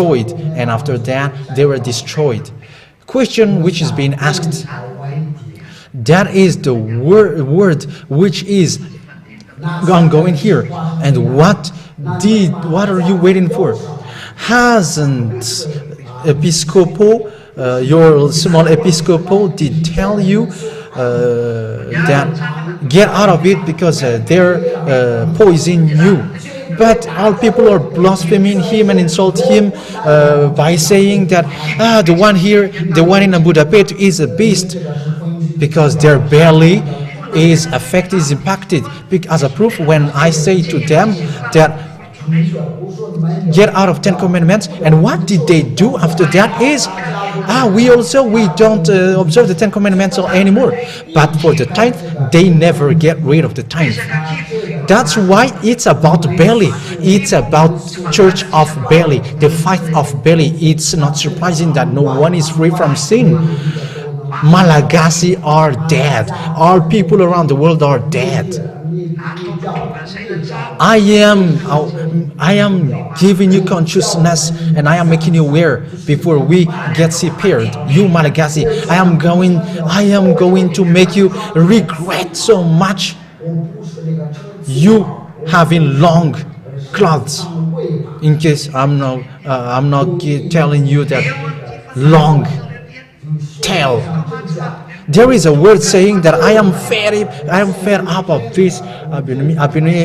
destroyed, and after that they were destroyed. Question which is being asked, that is the word which is ongoing here, and what are you waiting for? Hasn't Episcopo, your small Episcopo, did tell you that get out of it because they're poisoning you? But all people are blaspheming him and insult him by saying that the one in Budapest is a beast, because their belly is affected, is impacted. As a proof, when I say to them that get out of 10 commandments, and what did they do after that is, we don't observe the 10 commandments anymore. But for the tithe, they never get rid of the tithe. That's why it's about belly. It's about church of belly, the fight of belly. It's not surprising that no one is free from sin. Malagasy are dead. Our people around the world are dead. I am giving you consciousness, and I am making you aware before we get separated. You Malagasy, I am going to make you regret so much. You having long clothes. In case I'm not telling you that long tail. There is a word saying that I am fed up of this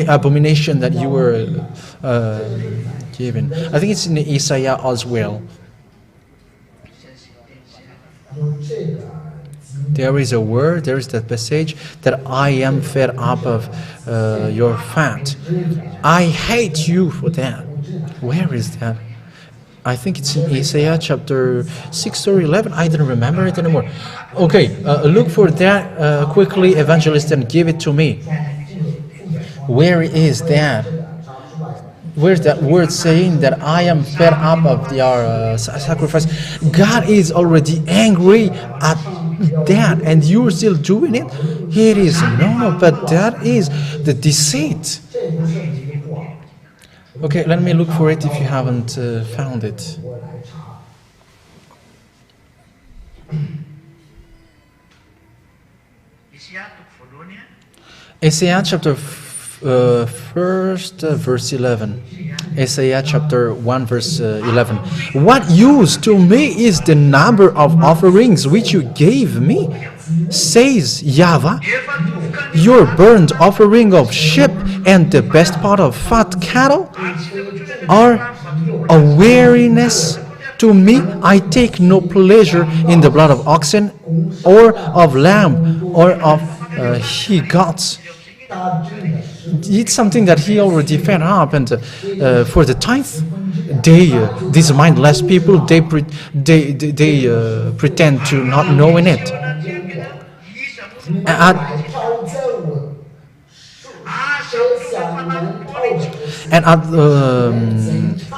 abomination that you were given. I think it's in Isaiah as well. There is a word, there is that passage that I am fed up of your fat. I hate you for that. Where is that? I think it's in Isaiah chapter 6 or 11. I don't remember it anymore. Okay, look for that quickly, evangelist, and give it to me. Where is that? Where's that word saying that I am fed up of your sacrifice? God is already angry at that, and you're still doing it? It is no, but that is the deceit. Okay, let me look for it if you haven't found it. Isaiah chapter 1, verse 11. Isaiah chapter 1, verse 11. What use to me is the number of offerings which you gave me, says Yahweh. Your burnt offering of sheep and the best part of fat cattle are a weariness to me. I take no pleasure in the blood of oxen or of lamb or of he-goats. It's something that he already fed up, and for the tithe, these mindless people, they pretend to not knowing it.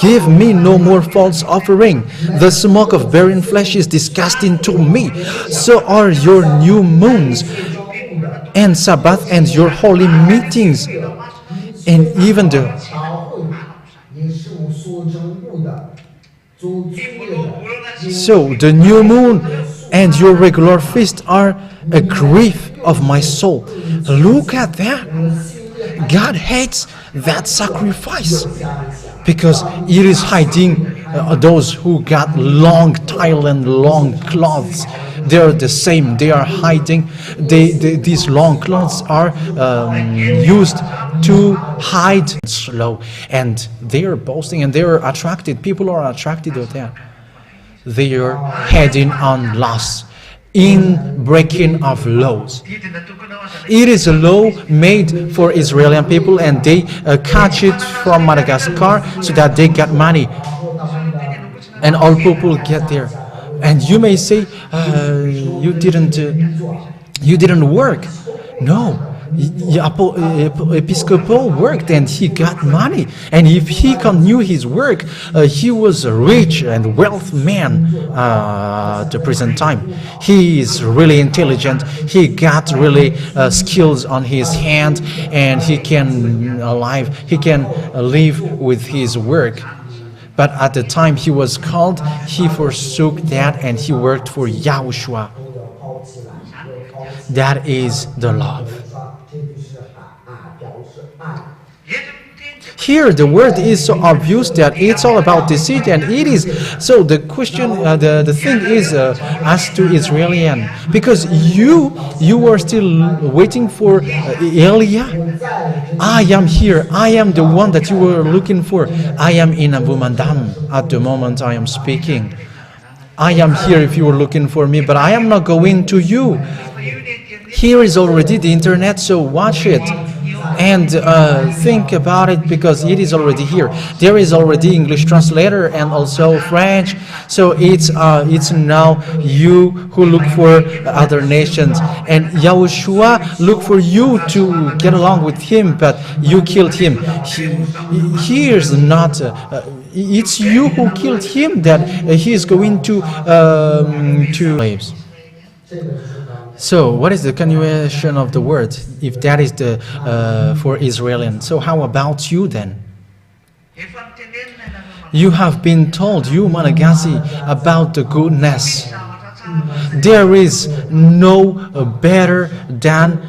Give me no more false offering. The smoke of barren flesh is disgusting to me. So are your new moons and Sabbath and your holy meetings, and even so the new moon and your regular feast are a grief of my soul. Look at that. God hates that sacrifice because it is hiding those who got long tile and long cloths. They are the same. They are hiding. These long cloths are used to hide slow, and they are boasting, and they are attracted. People are attracted to that. They are heading on loss in breaking of laws. It is a law made for Israeli people, and they catch it from Madagascar so that they get money, and all people get there. And you may say, you didn't work. No, Episcopal worked and he got money. And if he continued his work, he was a rich and wealthy man at the present time. He is really intelligent. He got really skills on his hand, and he can live with his work. But at the time he was called, he forsook that and he worked for Yahoshuah. That is the love. Here the word is so obvious that it's all about deceit, and it is. So the question, the thing is as to Israelian, because you are still waiting for Elijah. I am here. I am the one that you were looking for. I am in Abu Mandam at the moment I am speaking. I am here if you were looking for me, but I am not going to you. Here is already the internet, so watch it and think about it, because it is already here. There is already English translator and also French, so it's now you who look for other nations, and Yahushua look for you to get along with him, but you killed him. Here's not it's you who killed him that he is going to slaves. So, what is the continuation of the word, if that is the for Israelian? So, how about you then? You have been told, you Malagasy, about the goodness. There is no better than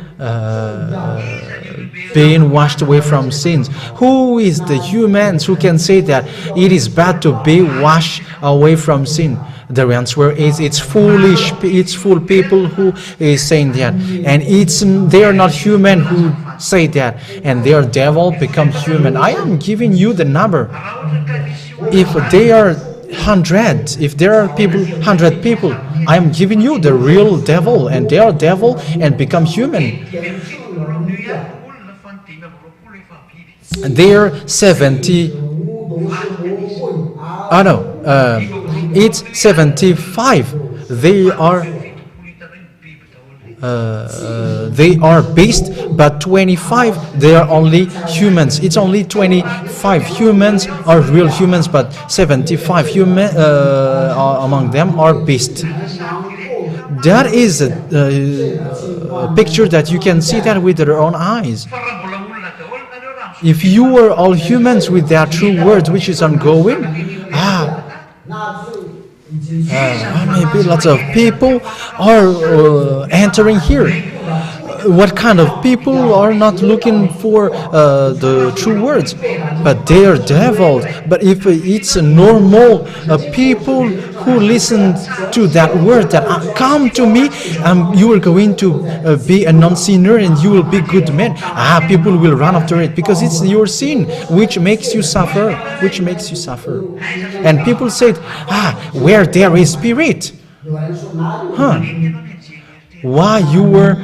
being washed away from sins. Who is the humans who can say that it is bad to be washed away from sin? The answer is it's foolish. It's fool people who is saying that, and they are not human who say that, and their devil become human. I am giving you the number. If they are 100, if there are 100 people, I am giving you the real devil, and they are devil and become human. They are 70. Oh no, it's 75. They are beasts, but 25 they are only humans. It's only 25 humans are real humans, but 75 among them are beasts. That is a picture that you can see that with your own eyes. If you were all humans with that true word which is ongoing, maybe lots of people are entering here. What kind of people are not looking for the true words? But they are devils. But if it's a normal people who listen to that word that come to me, you are going to be a non-sinner and you will be good men. People will run after it because it's your sin which makes you suffer. And people said, where there is spirit. Why you were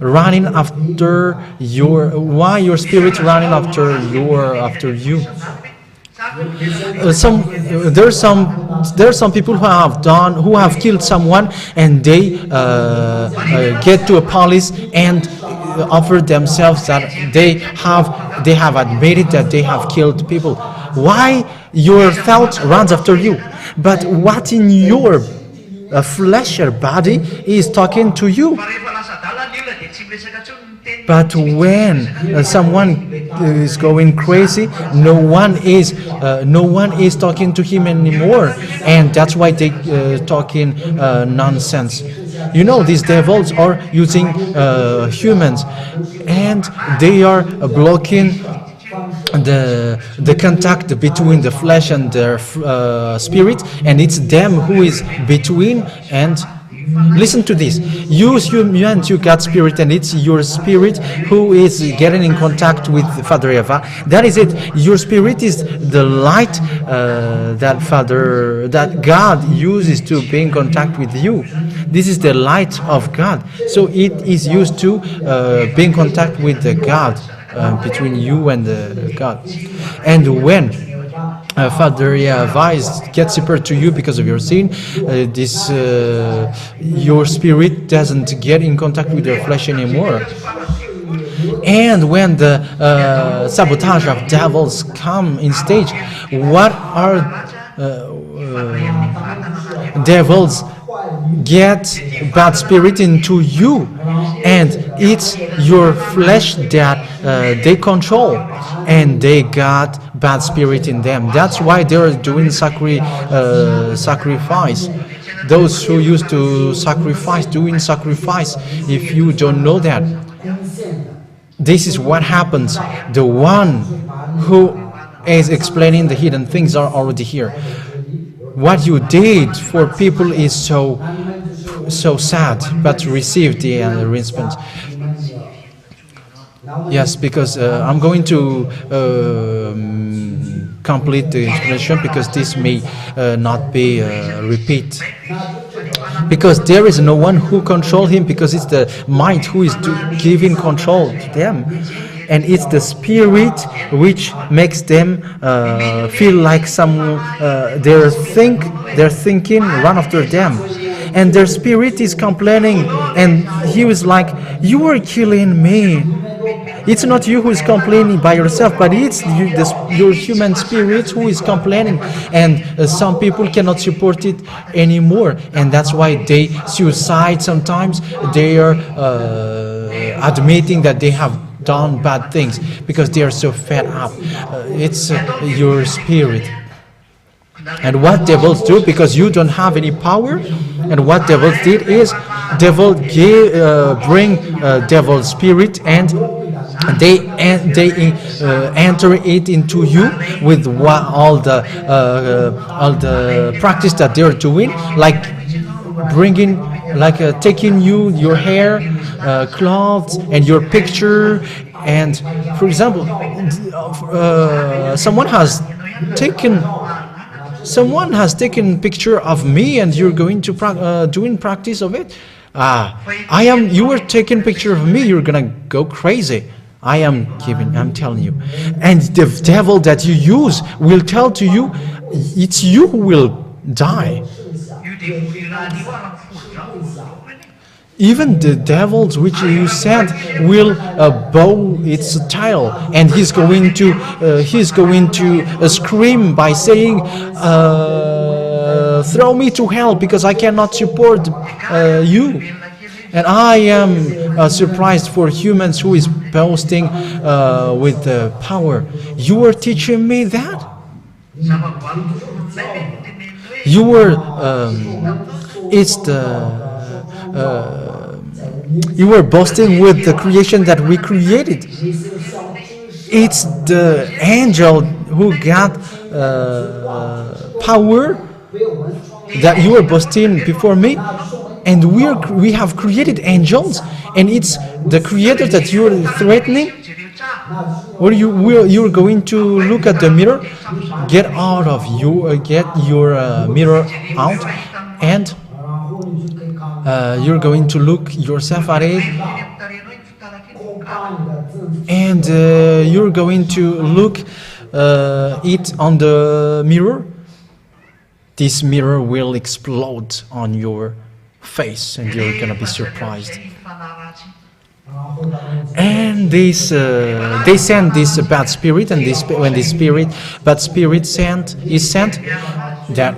running after your spirit running after you? There are some people who have killed someone, and they get to a police and offer themselves that they have admitted that they have killed people. Why your thought runs after you? But what in your flesh or body is talking to you? But when someone is going crazy, no one is talking to him anymore, and that's why they talking nonsense. You know, these devils are using humans, and they are blocking the contact between the flesh and the spirit, and it's them who is between. And listen to this: you humans, you got spirit, and it's your spirit who is getting in contact with Father Eva. That is it. Your spirit is the light that God uses to be in contact with you. This is the light of God, so it is used to be in contact with the God. Between you and God. And when Father Yahweh gets separated to you because of your sin, your spirit doesn't get in contact with your flesh anymore. And when the sabotage of devils come in stage, what are devils get bad spirit into you, and it's your flesh that they control, and they got bad spirit in them. That's why they're doing sacrifice. Those who used to doing sacrifice, if you don't know that, this is what happens. The one who is explaining the hidden things are already here. What you did for people is so sad, but receive the response. Yes, because I'm going to complete the explanation, because this may not be repeat. Because there is no one who control him, because it's the mind who is giving control to them. And it's the spirit which makes them feel like they're thinking run after them. And their spirit is complaining, and he was like, you are killing me. It's not you who is complaining by yourself, but it's your human spirit who is complaining. And some people cannot support it anymore, and that's why they suicide sometimes. They are admitting that they have done bad things because they are so fed up. It's your spirit. And what devils do, because you don't have any power, and what devils did is, devil bring devil spirit, and they enter it into you with all the practice that they're doing, like bringing, like taking your hair, clothes, and your picture. And for example, someone has taken picture of me, and you're going to doing practice of it. You were taking picture of me, you're gonna go crazy. I'm telling you. And the devil that you use will tell to you, it's you who will die. Even the devils which you sent will bow its tail, and he's going to scream by saying, throw me to hell, because I cannot support you. And I am surprised for humans who is boasting with the power. You were teaching me that? You were you were boasting with the creation that we created. It's the angel who got power that you were boasting before me. And we have created angels, and it's the creator that you're threatening. Or you're going to look at the mirror, get your mirror out, and you're going to look yourself at it, and you're going to look it on the mirror. This mirror will explode on your face, and you're gonna be surprised. And they send this bad spirit, and when this bad spirit is sent, that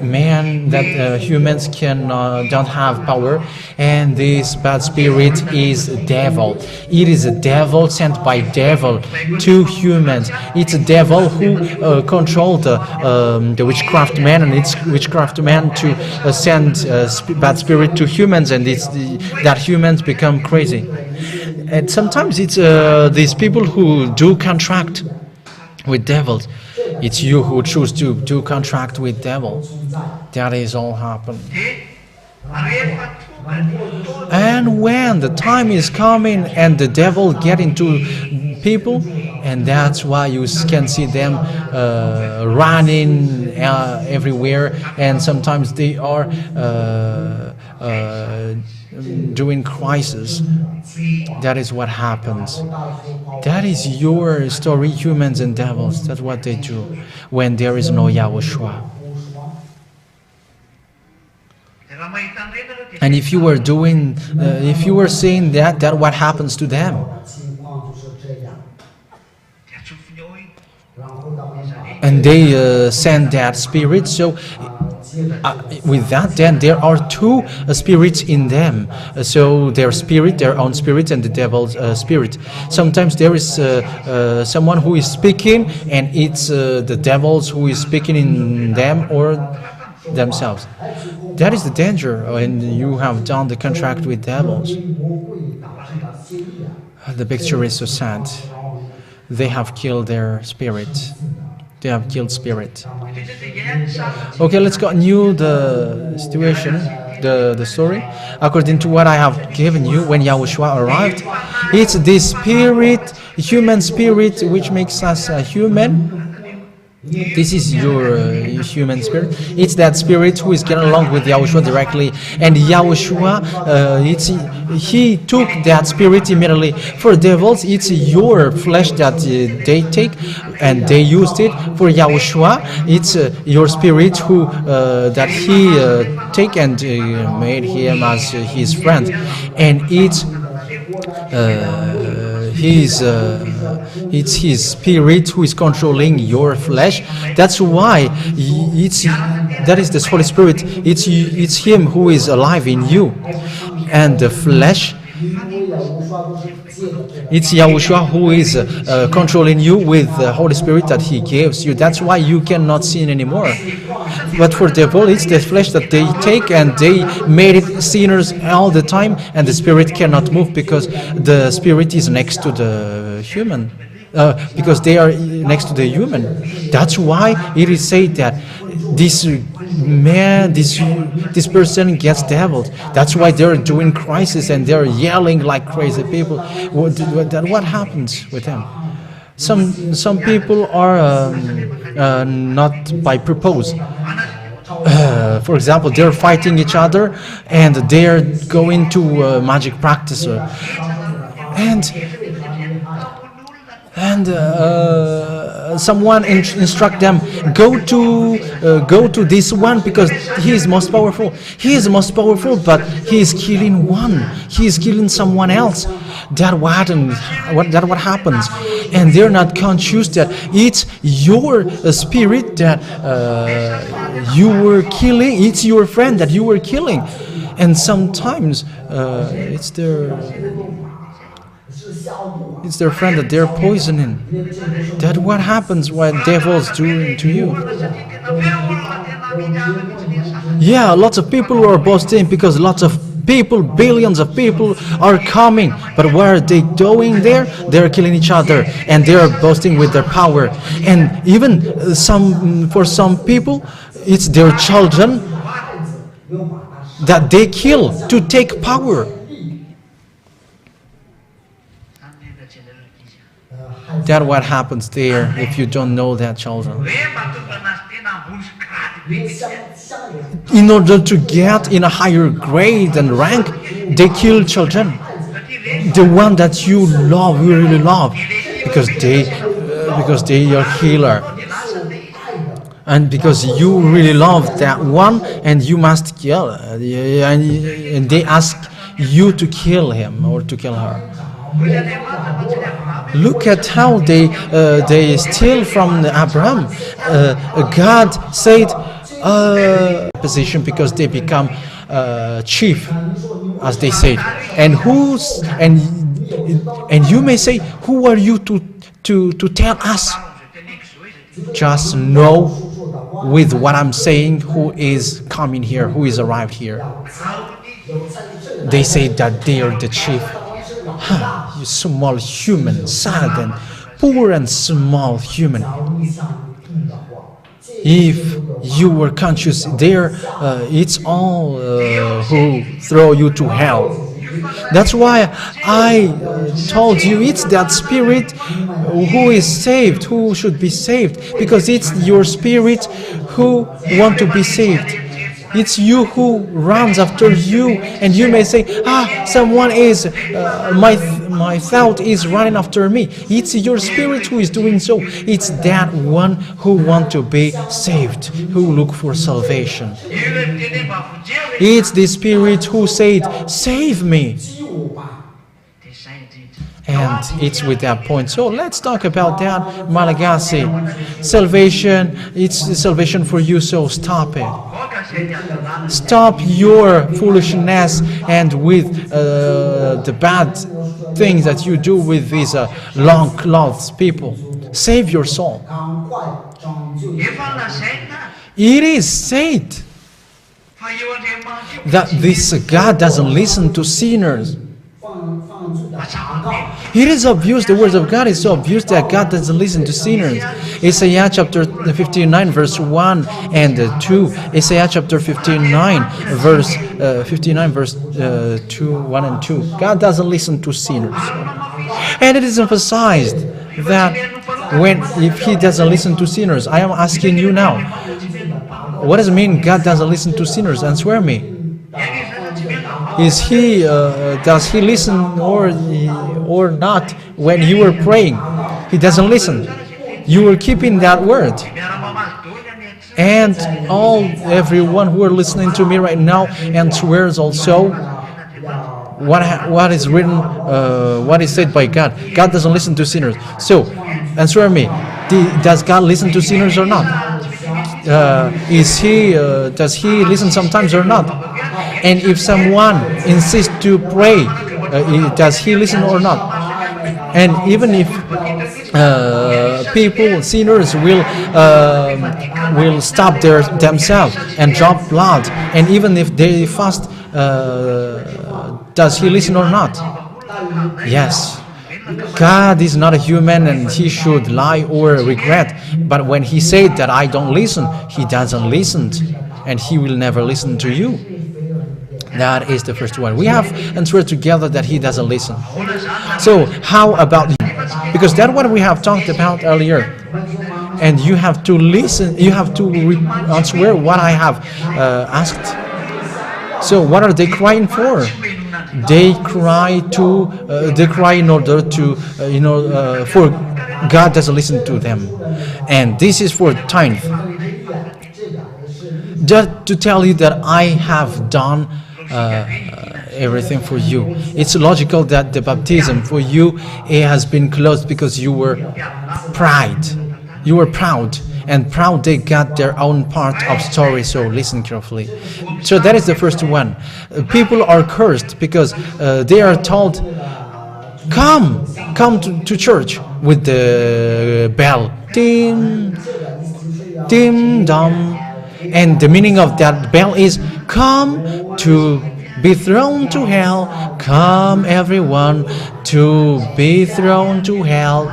humans don't have power, and this bad spirit is a devil. It is a devil sent by devil to humans. It's a devil who controlled the witchcraft man, and it's witchcraft man to send bad spirit to humans, and that humans become crazy. And sometimes it's these people who do contract with devils. It's you who choose to do contract with devil. That is all happen. And when the time is coming and the devil get into people, and that's why you can see them running everywhere, and sometimes they are doing crisis. That is what happens. That is your story, humans and devils. That's what they do when there is no Yahoshuah. And if you were saying that what happens to them? and they send that spirit. So with that, then there are two spirits in them. So their spirit, their own spirit, and the devil's spirit. Sometimes there is someone who is speaking, and it's the devils who is speaking in them or themselves. That is the danger when you have done the contract with devils. The picture is so sad. They have killed their spirit. They have killed spirit. Okay, let's continue the situation, the story. According to what I have given you, when Yahushua arrived, it's this spirit, human spirit, which makes us human. This is your human spirit. It's that spirit who is getting along with Yahushua directly. And Yahushua, he took that spirit immediately. For devils, it's your flesh that they take, and they used it. For Yahushua, it's your spirit who that he take and made him as his friend. And it's his spirit who is controlling your flesh. That's why that is the Holy Spirit. It's him who is alive in you, and the flesh. It's Yahushua who is controlling you with the Holy Spirit that he gives you. That's why you cannot sin anymore. But for the devil, it's the flesh that they take, and they made it sinners all the time, and the spirit cannot move because the spirit is next to the human. Because they are next to the human. That's why it is said that this man, this person gets deviled. That's why they're doing crisis and they're yelling like crazy people. What happens with them? Some people are not by purpose. For example, they're fighting each other and they're going to magic practice, and someone instruct them, go to this one because he is most powerful. He is most powerful, but he is killing one. He is killing someone else. That what happens, and they're not conscious that it's your spirit that you were killing. It's your friend that you were killing, and sometimes it's their friend that they're poisoning. That's what happens when devils do to you. Yeah, lots of people are boasting because lots of people, billions of people are coming. But what are they doing there? They're killing each other and they're boasting with their power. And even for some people, it's their children that they kill to take power. That's what happens there if you don't know that, children. In order to get in a higher grade and rank, they kill children. The one that you love, you really love, because they are killer. And because you really love that one, and you must kill, and they ask you to kill him or to kill her. Look at how they steal from Abraham. God said position because they become chief, as they said. And you may say, who are you to tell us? Just know with what I'm saying who is coming here, who is arrived here. They say that they are the chief. You small human, sad and poor and small human. If you were conscious there, it's all who throw you to hell. That's why I told you it's that spirit who is saved, who should be saved, because it's your spirit who want to be saved. It's you who runs after you, and you may say, someone is, my thought is running after me. It's your spirit who is doing so. It's that one who want to be saved, who look for salvation. It's the spirit who said, save me. And it's with that point. So let's talk about that, Malagasy. Salvation, it's salvation for you, so stop it. Stop your foolishness and with the bad things that you do with these long clothes people. Save your soul. It is said that this God doesn't listen to sinners. It is obvious, the words of God is so obvious that God doesn't listen to sinners. Isaiah chapter 59 verse 1 and 2. Isaiah chapter 59 verse 2, 1 and 2. God doesn't listen to sinners. And it is emphasized that if He doesn't listen to sinners, I am asking you now, what does it mean God doesn't listen to sinners? Answer me. Is He, does He listen or not when you were praying? He doesn't listen. You were keeping that word. And everyone who are listening to me right now and swears also, what is written, what is said by God. God doesn't listen to sinners. So, answer me. Does God listen to sinners or not? Does He listen sometimes or not? And if someone insists to pray, does He listen or not? And even if people, sinners, will stop themselves and drop blood, and even if they fast, does He listen or not? Yes. God is not a human and He should lie or regret. But when He said that I don't listen, He doesn't listen, and He will never listen to you. That is the first one. We have answered together that He doesn't listen. So how about Him? Because that's what we have talked about earlier. And you have to listen, you have to answer what I have asked. So what are they crying for? They cry in order to, for God doesn't listen to them. And this is for tithe. Just to tell you that I have done everything for you. It's logical that the baptism for you, it has been closed because you were proud. You were proud. And proud, they got their own part of story, so listen carefully. So that is the first one. People are cursed because they are told, come to church with the bell. Ding, ding, dong. And the meaning of that bell is, come to be thrown to hell. Come everyone to be thrown to hell.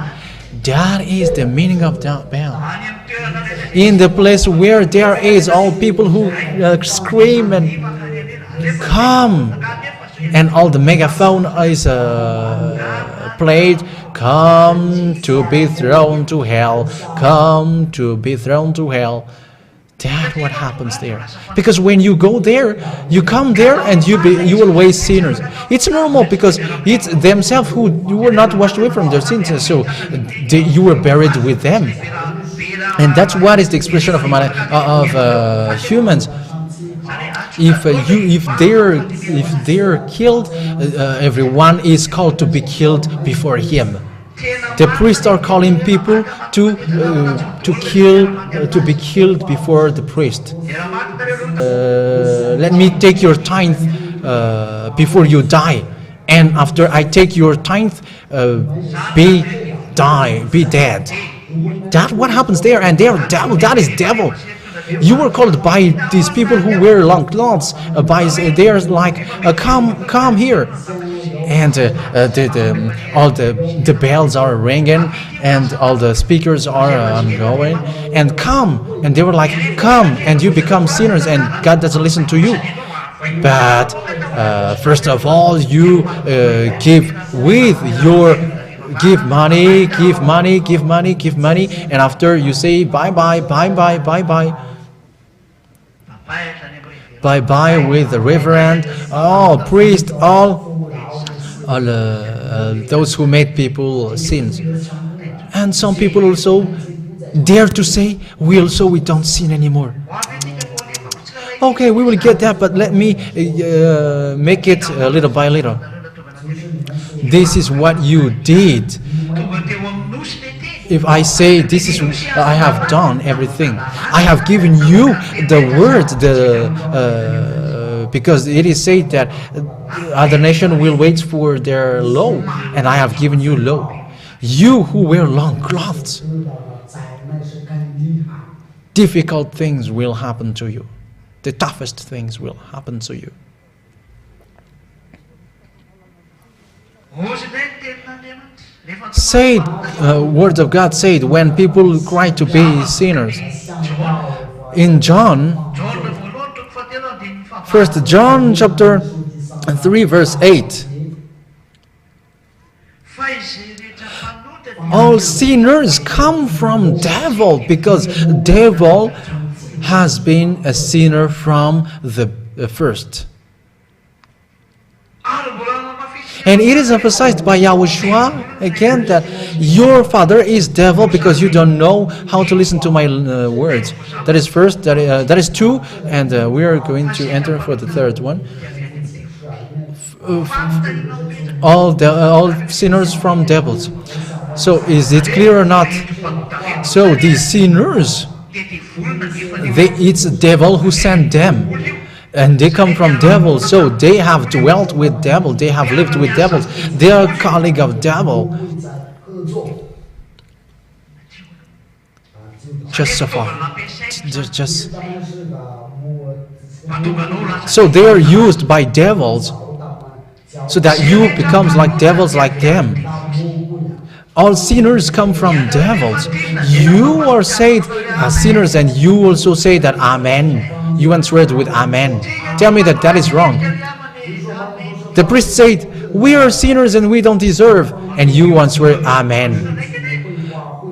That is the meaning of that bell. In the place where there is all people who scream and come, and all the megaphone is played, come to be thrown to hell, come to be thrown to hell. That's what happens there. Because when you go there, you come there and you will waste sinners. It's normal because it's themselves who were not washed away from their sins, so you were buried with them. And that's what is the expression of humans. If they're killed, everyone is called to be killed before him. The priests are calling people to be killed before the priest. Let me take your tithe before you die, and after I take your tithe, be dead. That's what happens there, and they are devil. That is devil. You were called by these people who wear long clothes. They are like, come here. And all the bells are ringing and all the speakers are going and come, and they were like, come, and you become sinners and God doesn't listen to you. But first of all, you give money, and after you say bye bye with the reverend, all priest, all those who made people sins. And some people also dare to say, we don't sin anymore. Okay, we will get that, but let me make it little by little. this is what you did. If I say this is, I have done everything. I have given you the word, because it is said that other nation will wait for their law, and I have given you law. You who wear long clothes, difficult things will happen to you. The toughest things will happen to you. Said, word of God said, when people cry to be sinners. In John, 1 John chapter 3 verse 8. All sinners come from devil, because devil has been a sinner from the first. And it is emphasized by Yahoshuah again that your father is devil because you don't know how to listen to my words. That is first, that is two, and we are going to enter for the third one. All sinners from devils. So is it clear or not? So these sinners, it's a devil who sent them. And they come from devils, so they have dwelt with devil, they have lived with devils, they are colleague of devil. Just so far. Just. So they are used by devils, so that you becomes like devils like them. All sinners come from devils. You are saved as sinners, and you also say that Amen. You answer it with Amen. Tell me that that is wrong. The priest said, we are sinners and we don't deserve. And you answer it, Amen.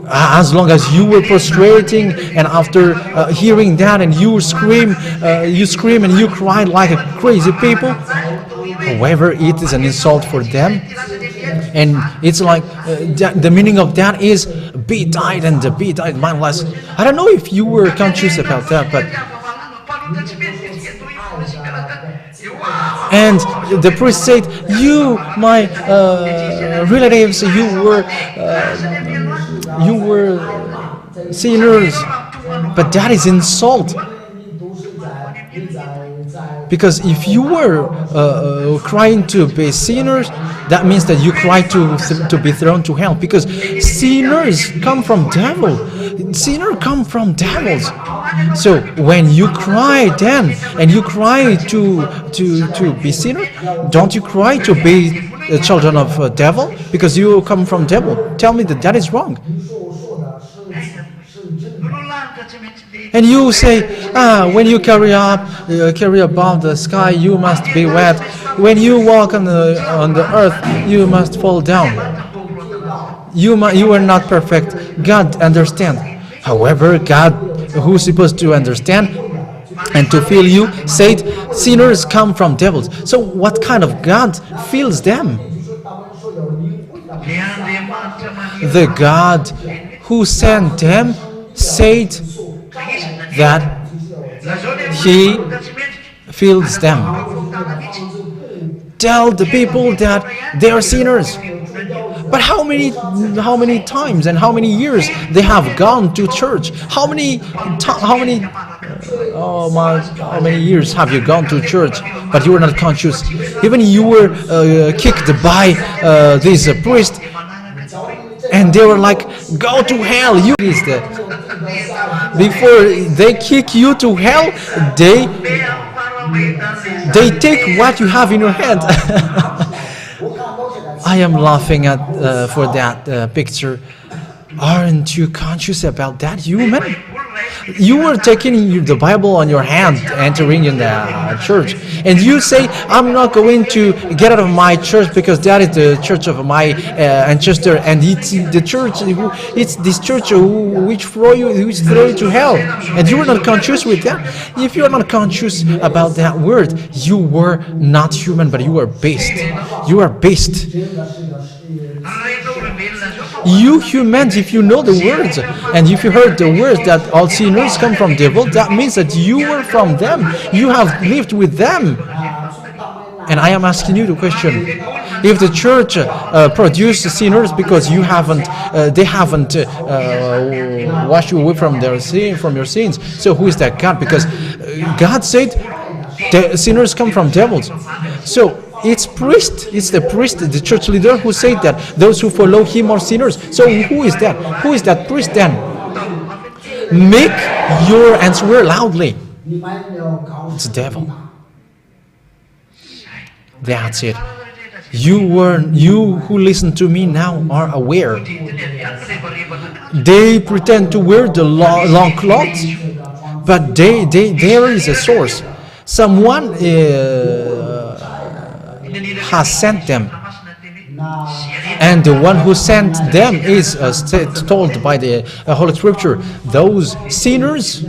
As long as you were prostrating, and after hearing that, and you scream and you cry like a crazy people. However, it is an insult for them. And it's like, the meaning of that is, be died and be died mindless. I don't know if you were conscious about that, but... And the priest said, you, my relatives, you were sinners. But that is insult. Because if you were crying to be sinners, that means that you cry to be thrown to hell. Because sinners come from devil. Sinners come from devils. So when you cry then, and you cry to be sinner, don't you cry to be children of devil? Because you come from devil. Tell me that that is wrong. And you say, when you carry above the sky, you must be wet. When you walk on the earth, you must fall down. You are not perfect. God understands. However, God, who is supposed to understand and to feel you, said, sinners come from devils. So what kind of God feels them? The God who sent them said that He feels them. Tell the people that they are sinners. But how many times and how many years they have gone to church? How many years have you gone to church? But you were not conscious. Even you were kicked by this priest, and they were like, "Go to hell!" You is that. Before they kick you to hell, they take what you have in your hand. I am laughing at for that picture. Aren't you conscious about that, human? You were taking the Bible on your hand, entering in the church, and you say, "I'm not going to get out of my church because that is the church of my ancestor, and it's the church. It's this church which throw you to hell." And you were not conscious with that. If you are not conscious about that word, you were not human, but you are beast. You are beast. You humans, if you know the words, and if you heard the words that all sinners come from devil, that means that you were from them. You have lived with them. And I am asking you the question, If the church produced sinners because they haven't washed you away from your sins, so who is that God? Because God said the sinners come from devils. So it's the priest, the church leader who said that those who follow him are sinners. So who is that? Who is that priest then? Make your answer loudly. It's the devil. That's it. You who listen to me now are aware. They pretend to wear the long clothes, but there is a source. Someone has sent them, and the one who sent them is told by the Holy Scripture. Those sinners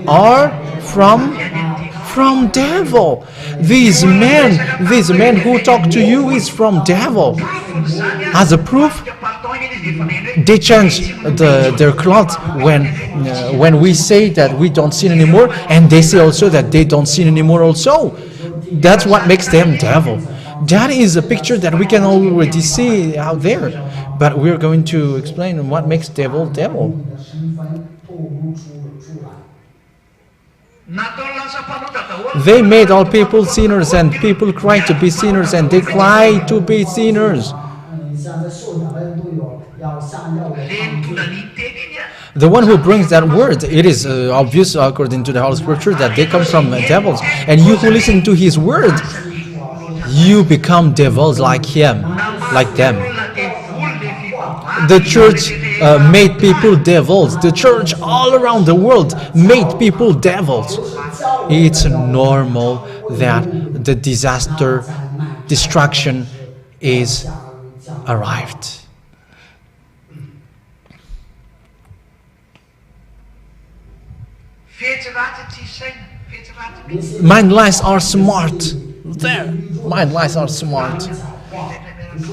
are from devil. These men who talk to you is from devil. As a proof, they change their clothes when we say that we don't sin anymore, and they say also that they don't sin anymore also. That's what makes them devil. That is a picture that we can already see out there, but we're going to explain what makes devil. They made all people sinners, and people cry to be sinners, and they cry to be sinners. The one who brings that word, it is obvious according to the Holy Scripture that they come from devils. And you who listen to his word, you become devils like him, like them. The church made people devils. The church all around the world made people devils. It's normal that the destruction is arrived. Mind lies are smart. There, mind lies are smart.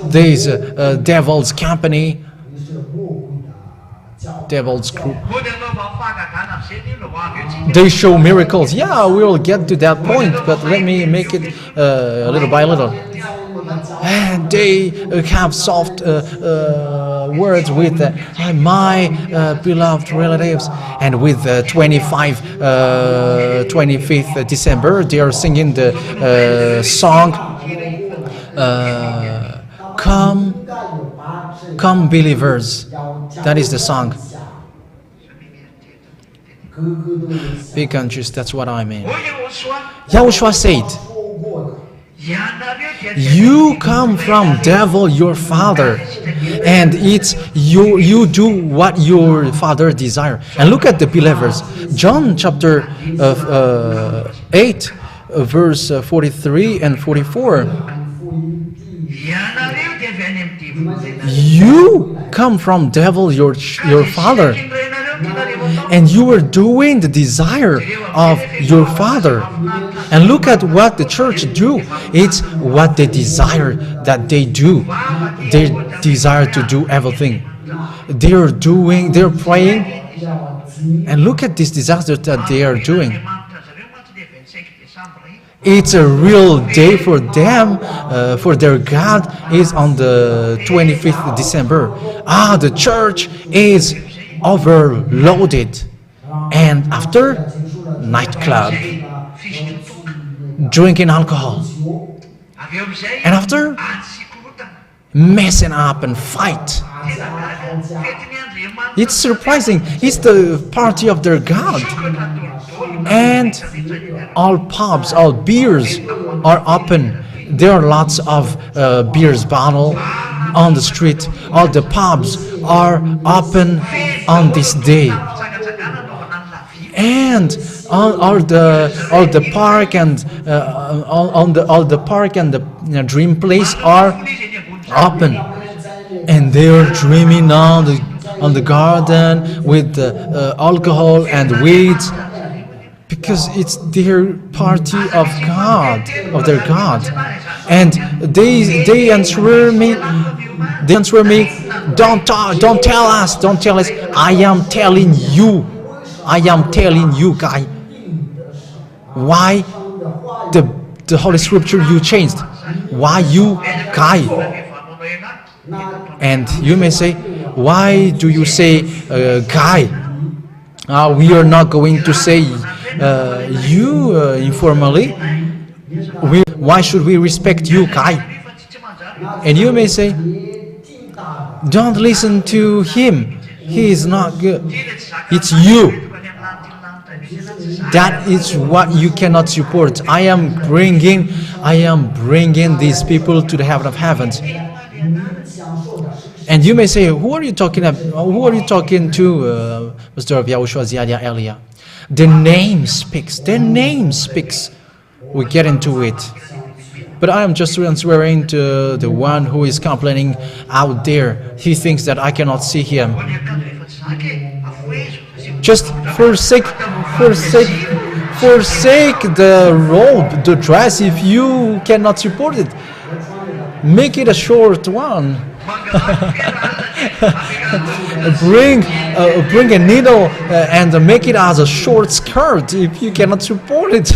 There's a devil's company, devil's group. They show miracles. Yeah, we will get to that point, but let me make it little by little. And they have soft words with my beloved relatives, and with 25th December, they are singing the song, Come believers. That is the song. Be conscious, that's what I mean. Yahoshuah said, you come from devil, your father, and it's you do what your father desire. And look at the believers. John chapter 8, verse 43 and 44. You come from devil, your father, and you are doing the desire of your father. And look at what the church do. It's what they desire that they do. They desire to do everything. They're praying, and look at this disaster that they are doing. It's a real day for them, for their God is on the 25th December. The church is overloaded. And after, nightclub, drinking alcohol. And after, messing up and fight. It's surprising. It's the party of their God. And all pubs, all beers are open. There are lots of beers bottle on the street. All the pubs are open on this day. And all the park and all the park and the dream place are open, and they are dreaming on the garden with alcohol and weeds, because it's their party of God, of their God. And they answer me. Don't tell us. I am telling you, guy. Why the Holy Scripture you changed? why you Kai? And you may say, why do you say Kai? We are not going to say you informally. Why should we respect you, Kai? And you may say, don't listen to him. He is not good. It's you. That is what you cannot support. I am bringing these people to the heaven of heavens. And you may say, who are you talking to, Mr. Yahoshuah Ziyadia Elia? The name speaks. The name speaks. We get into it. But I am just answering to the one who is complaining out there. He thinks that I cannot see him. Just forsake the robe, the dress, if you cannot support it. Make it a short one. Bring a needle and make it as a short skirt if you cannot support it.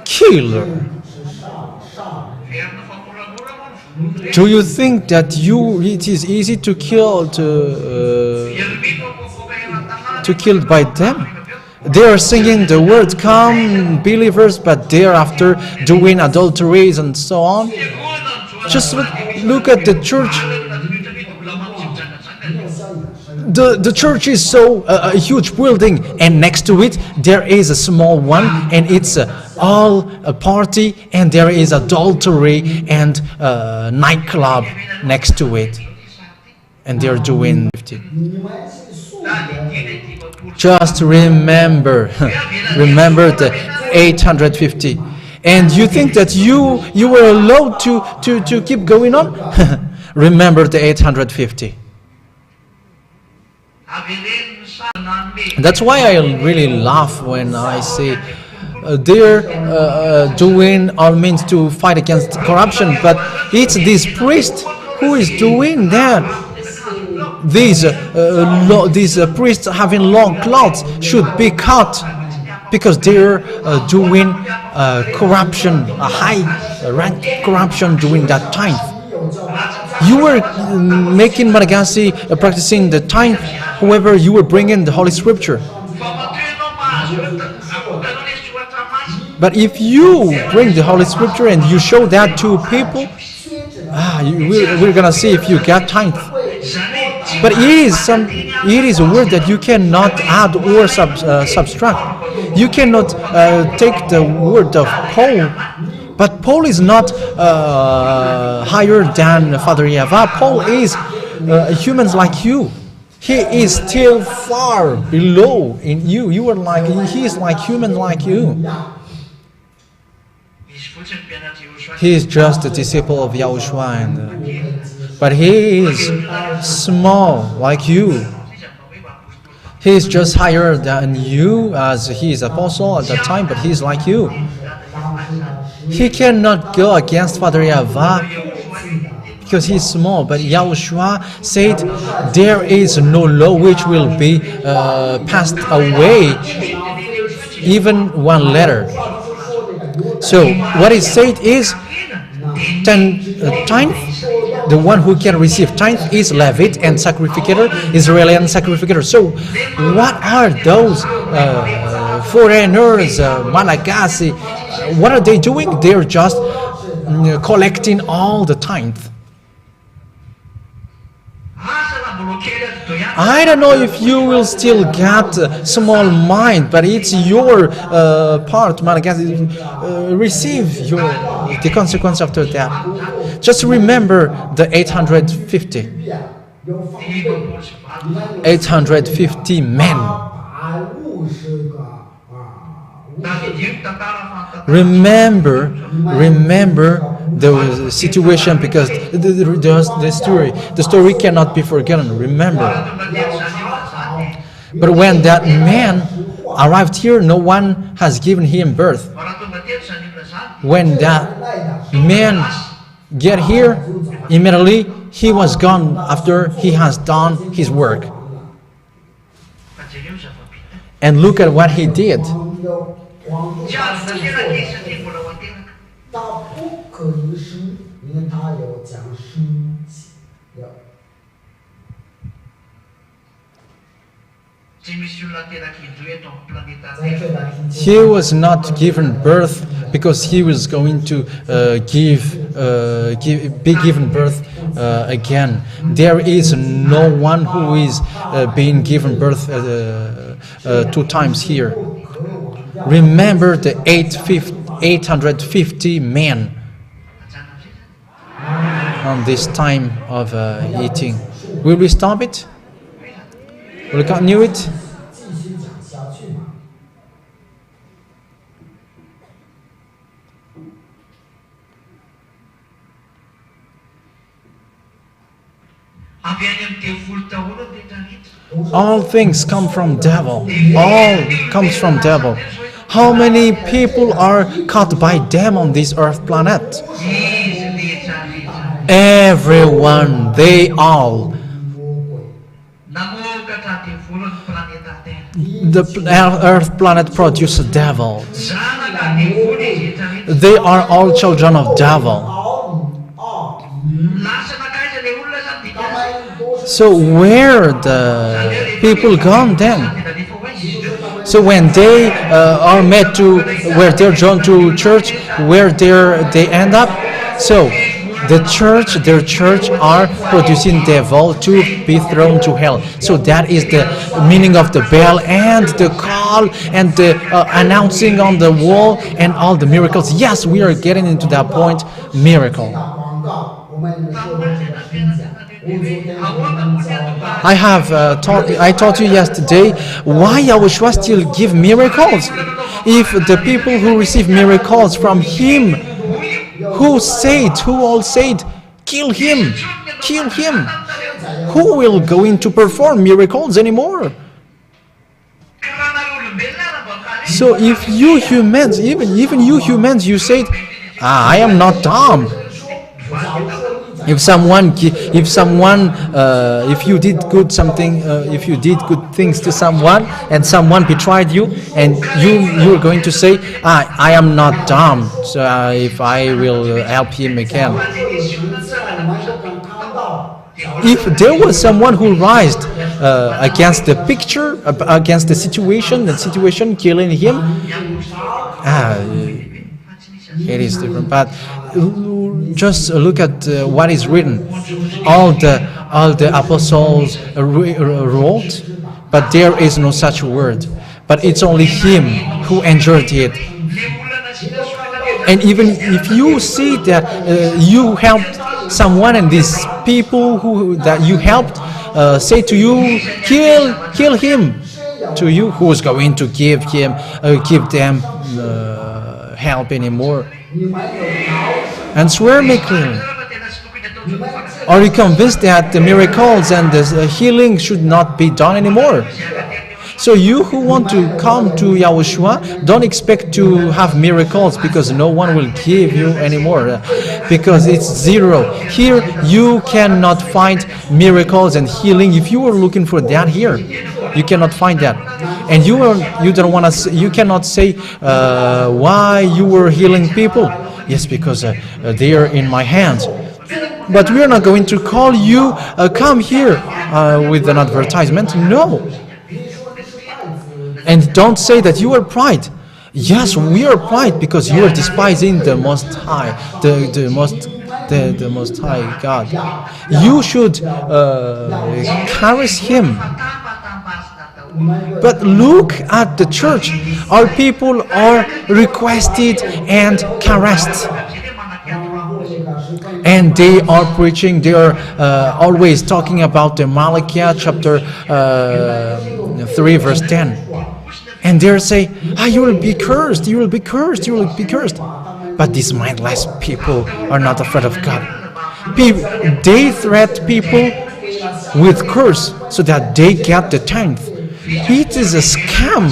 Killer. Do you think that it is easy to kill by them? They are singing the word "Come, believers," but thereafter doing adulteries and so on. Just look at the church. The church is so a huge building, and next to it there is a small one, and it's all a party, and there is adultery and nightclub next to it, and they're doing 50. Just remember the 850, and you think that you were allowed to keep going on. Remember the 850. That's why I really laugh when I see they're doing all means to fight against corruption, but it's this priest who is doing that. These priests having long clothes should be cut because they're doing corruption, a high rank corruption during that time. You were making Malagasy practicing the tithe, however, you were bringing the Holy Scripture. But if you bring the Holy Scripture and you show that to people, we're gonna see if you get tithe. But it is a word that you cannot add or subtract. You cannot take the word of Paul. But Paul is not higher than Father Yahweh. Paul is humans like you. He is still far below in you. He is like human like you. He is just a disciple of Yahoshuah, but he is small like you. He is just higher than you, as he is apostle at that time, but he is like you. He cannot go against Father Yahweh because he is small. But Yahoshuah said, there is no law which will be passed away, even one letter. So what is said is, tithe, the one who can receive tithe is Levite and sacrificator, Israeli and sacrificator. So what are those foreigners, Malagasy? What are they doing? They're just collecting all the tithe. I don't know if you will still get a small mind, but it's your part, Malagasy. Receive the consequence after that. Just remember the 850. 850 men. Remember the situation, because the story cannot be forgotten. Remember. But when that man arrived here, no one has given him birth. When that man get here, immediately he was gone after he has done his work. And look at what he did. 皇帝他所做的，他不可一世，因为他有讲生要。He was not given birth because he was going to be given birth again. There is no one who is being given birth 2 times here. Remember the 850 men on this time of eating. Will we stop it? Will we continue it? All things come from devil. All comes from devil. How many people are caught by them on this earth planet? Everyone, they all. The earth planet produces devils. They are all children of devil. So where the people gone then? So when they are made to, where they're drawn to church, where they end up? So their church are producing devil to be thrown to hell. So that is the meaning of the bell and the call and the announcing on the wall and all the miracles. Yes, we are getting into that point, miracle. I taught you yesterday why Yahoshuah still give miracles. If the people who receive miracles from him, who all said, kill him, who will go in to perform miracles anymore? So if you humans, even you humans, you said, I am not dumb. If you did good things to someone and someone betrayed you, and you are going to say, I am not dumb, so if I will help him again. If there was someone who raised against the picture, against the situation killing him, it is different. But just look at what is written. All the apostles wrote, but there is no such word. But it's only him who endured it. And even if you see that you helped someone, and these people that you helped say to you, kill him, to you, who is going to give them help anymore? Answer me clearly. Are you convinced that the miracles and the healing should not be done anymore? So you who want to come to Yahoshuah, don't expect to have miracles, because no one will give you anymore, because it's zero. Here you cannot find miracles and healing. If you were looking for that here, you cannot find that. And you cannot say why you were healing people. Yes, because they are in my hands. But we are not going to call you come here with an advertisement. No. And don't say that you are pride. Yes, we are pride because you are despising the Most High, the Most High God. You should caress Him. But look at the church. Our people are requested and caressed. And they are preaching, they are always talking about the Malachi chapter 3 verse 10. And they say, you will be cursed, you will be cursed, you will be cursed. But these mindless people are not afraid of God. They threat people with curse so that they get the 10th. It is a scam.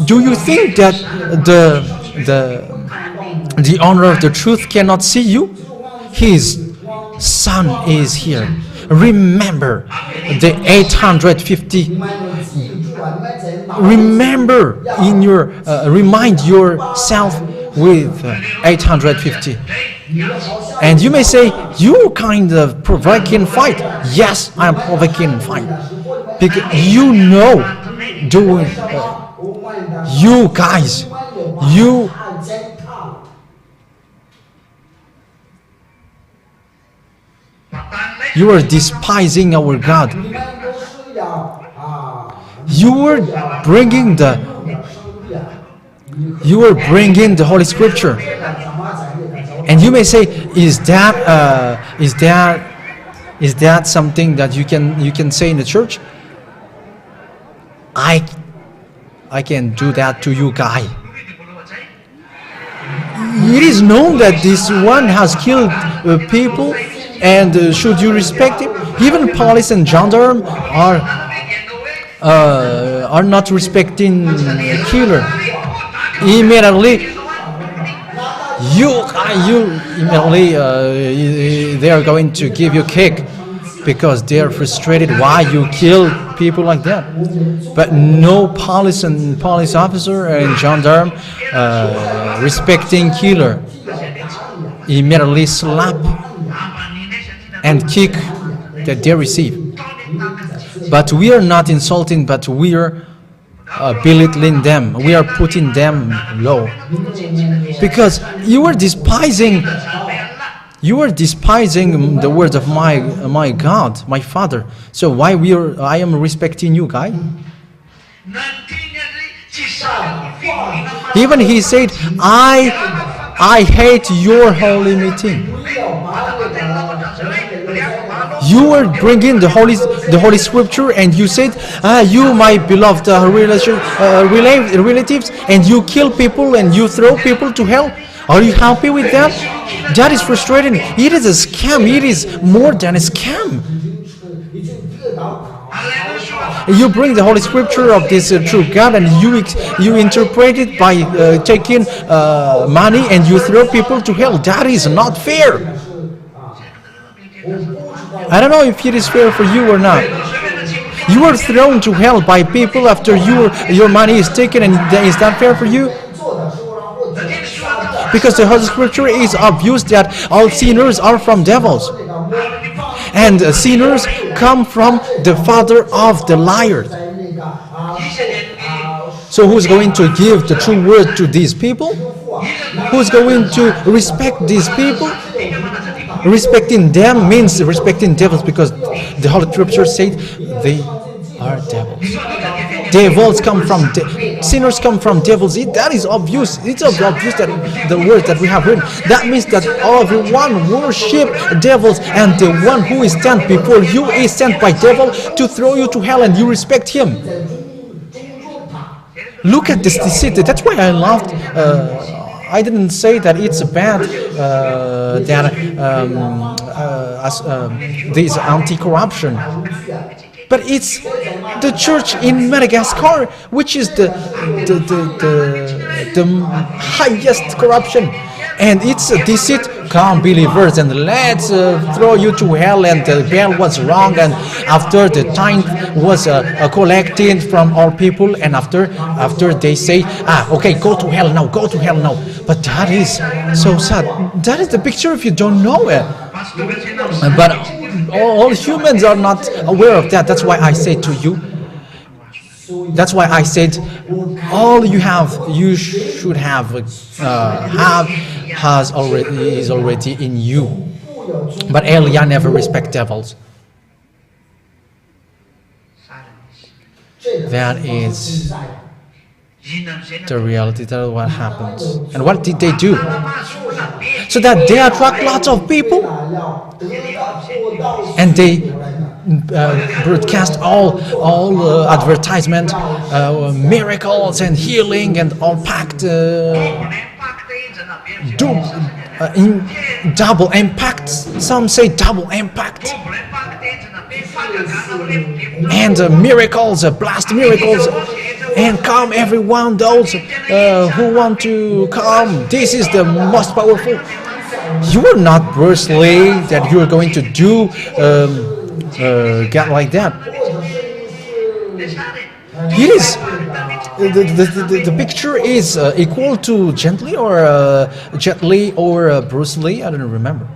Do you think that the owner of the truth cannot see you? His son is here. remember the 850. Remember in your remind yourself with 850. And you may say, you kind of provoking fight. Yes, I'm provoking fight. Because you know, doing, you guys, you are despising our God. You are bringing the Holy Scripture. And you may say, is that something that you can say in the church? I can do that to you, guy. It is known that this one has killed people, and should you respect him? Even police and gendarme are not respecting a killer. Immediately, they are going to give you a kick because they are frustrated why you kill people like that. But no police officer and gendarme respecting killer immediately slap and kick that they receive. But we are not insulting, but we are belittling them. We are putting them low. Because you are despising the words of my God, my Father. So why I am respecting you, guy? Even he said, I hate your holy meeting. You were bringing the Holy Scripture, and you said, you, my beloved relatives, and you kill people and you throw people to hell. Are you happy with that? That is frustrating. It is a scam. It is more than a scam. You bring the Holy Scripture of this true God, and you interpret it by taking money, and you throw people to hell. That is not fair. I don't know if it is fair for you or not. You are thrown to hell by people after your money is taken, and is that fair for you? Because the Holy Scripture is obvious that all sinners are from devils. And sinners come from the father of the liar. So who's going to give the true word to these people? Who's going to respect these people? Respecting them means respecting devils, because the Holy Scripture said they are devils. Devils come from sinners come from devils. That is obvious. It's obvious that the word that we have written. That means that everyone worship devils, and the one who is sent before you is sent by devil to throw you to hell, and you respect him. Look at this deceit. That's why I loved. I didn't say that it's bad this anti-corruption, but it's the church in Madagascar which is the highest corruption, and it's a deceit. Come, believers, and let's throw you to hell, and the bell was rung, and after the tithe was collected from all people, and after they say, okay, go to hell now. But that is so sad. That is the picture if you don't know it. But all humans are not aware of that. That's why I say to you. That's why I said, all you should have is already in you. But Elia never respect devils. That is the reality. That is what happens. And what did they do? So that they attract lots of people, and they broadcast all advertisement, miracles and healing, and all packed double impact. Some say double impact, and miracles, blast miracles, and come everyone, those who want to come. This is the most powerful. You are not personally that you are going to do God like that. 或者是 It is the picture is equal to Jet Li or Bruce Lee. I don't remember.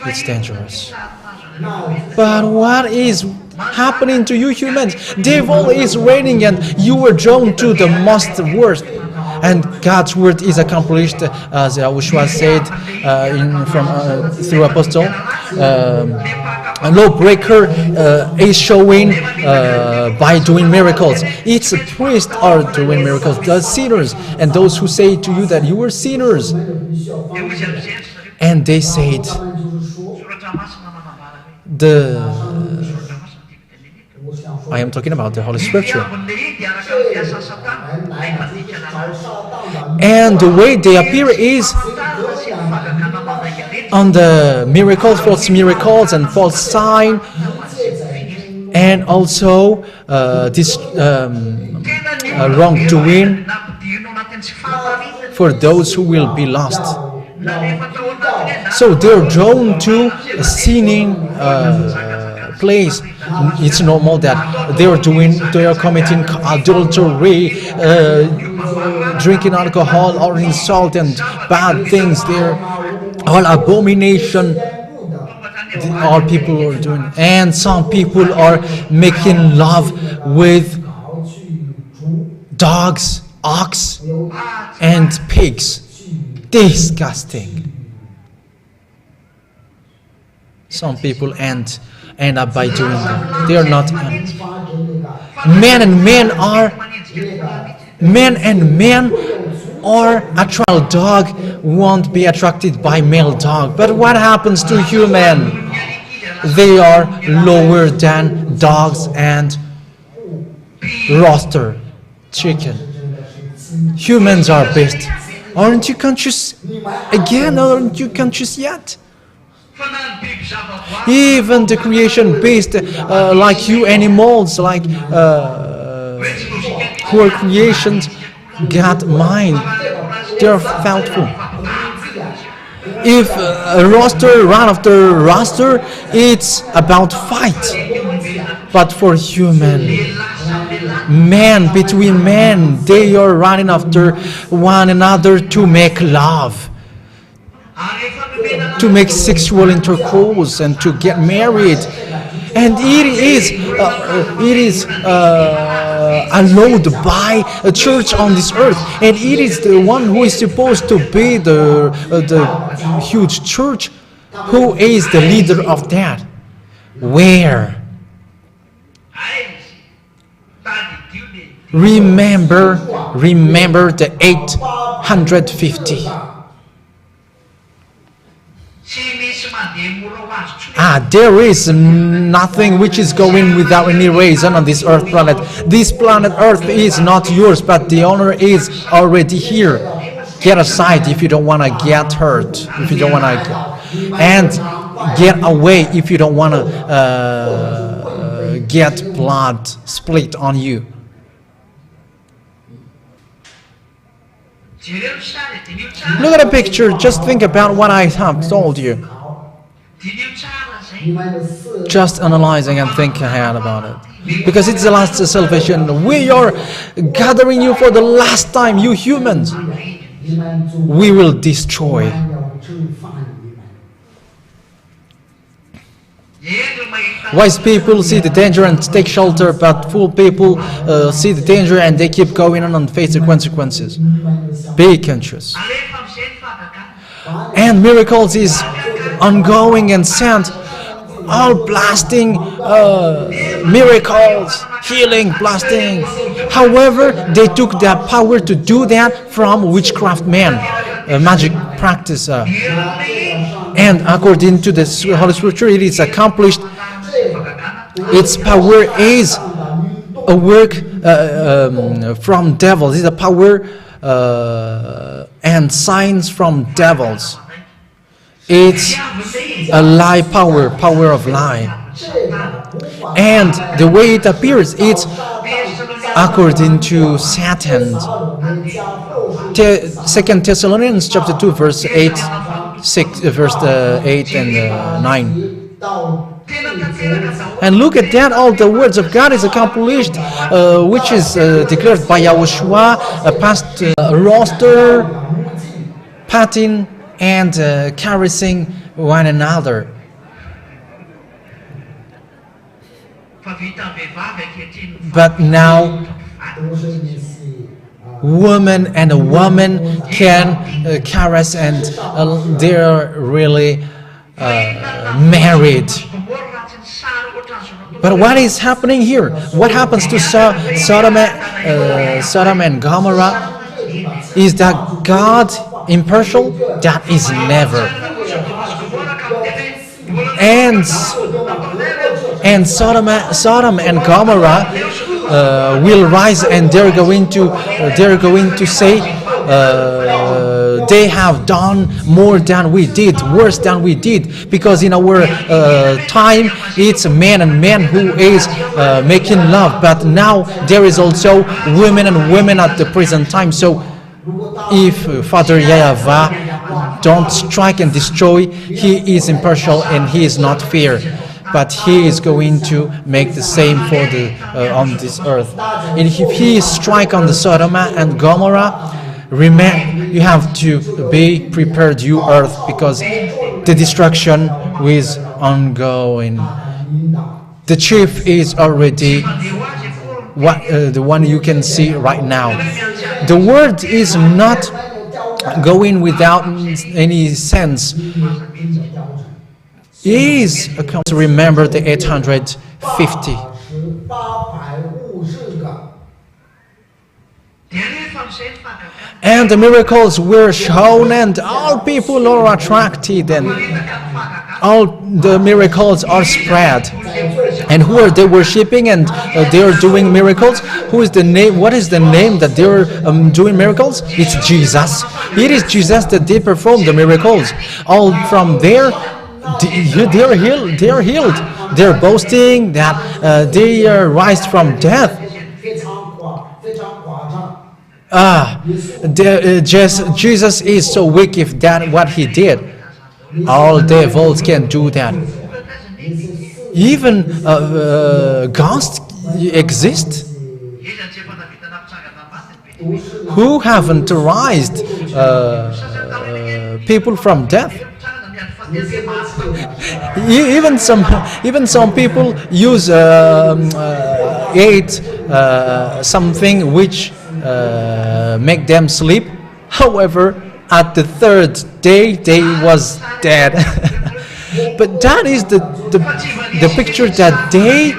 It's dangerous. But what is happening to you humans? Devil is reigning and you were drawn to the most worst. And God's word is accomplished, as Yahoshuah said through Apostle. A lawbreaker is showing by doing miracles. It's a priest are doing miracles, the sinners, and those who say to you that you were sinners. And they said, I am talking about the Holy Scripture. And the way they appear is on the miracles, false miracles and false sign, and also this wrongdoing for those who will be lost. So they're drawn to a sinning place. It's normal that they are committing adultery, drinking alcohol, or insult and bad things. They're all abomination. All people are doing, and some people are making love with dogs, ox, and pigs. Disgusting. Some people end up by doing that. They are not. Men and men or a trial dog won't be attracted by male dog. But what happens to human? They are lower than dogs and rooster, chicken. Humans are best. Aren't you conscious? Again, aren't you conscious yet? Even the creation based like you animals, like who are creations, got mind. They're thoughtful. If a rooster run after rooster, it's about fight. But for human, between men, they are running after one another to make love, to make sexual intercourse, and to get married. And it is allowed by a church on this earth, and it is the one who is supposed to be the huge church, who is the leader of that. Where? Remember the 850. There is nothing which is going without any reason on this earth planet. This planet Earth is not yours, but the owner is already here. Get aside if you don't want to get hurt, if you don't want to, and get away if you don't want to get blood split on you. Look at a picture. Just think about what I have told you. Just analyzing and thinking ahead about it. Because it's the last salvation. We are gathering you for the last time, you humans. We will destroy. Wise people see the danger and take shelter, but fool people see the danger and they keep going on and face the consequences. Be conscious. And miracles is ongoing and sent, all blasting miracles, healing, blasting. However, they took their power to do that from witchcraft man, magic practice. And according to the Holy Scripture, it is accomplished. Its power is a work from devils. It's a power and signs from devils. It's a lie power of lie. And the way it appears, it's according to Satan. 2 Thessalonians chapter 2 verse 8 and 9. And look at that, all the words of God is accomplished, which is declared by Yahoshuah, past roster, patting, and caressing one another. But now, woman and a woman can caress, and they're really married. But what is happening here? What happens to Sodom and Gomorrah? Is that God impartial? That is never. And Sodom and Gomorrah will rise, and they're going to say they have done more than we did, worse than we did, because in our time it's man and man who is making love, but now there is also women and women at the present time. So if Father Yahweh don't strike and destroy, he is impartial and he is not fair. But he is going to make the same for the on this earth. And if he strike on the Sodom and Gomorrah, remember, you have to be prepared, you earth, because the destruction is ongoing. The chief is already the one you can see right now. The word is not going without any sense. Is to remember the 850. And the miracles were shown, and all people are attracted, and all the miracles are spread. And who are they worshipping, and they are doing miracles? Who is the name? What is the name that they are doing miracles? It's Jesus. It is Jesus that they perform the miracles. All from there, they are healed. They are healed. They are boasting that they are raised from death. Jesus is so weak if that what he did. All devils can do that. Even ghosts exist who haven't raised people from death. Even some people use ate something which make them sleep. However, at the third day they was dead. But that is the picture that they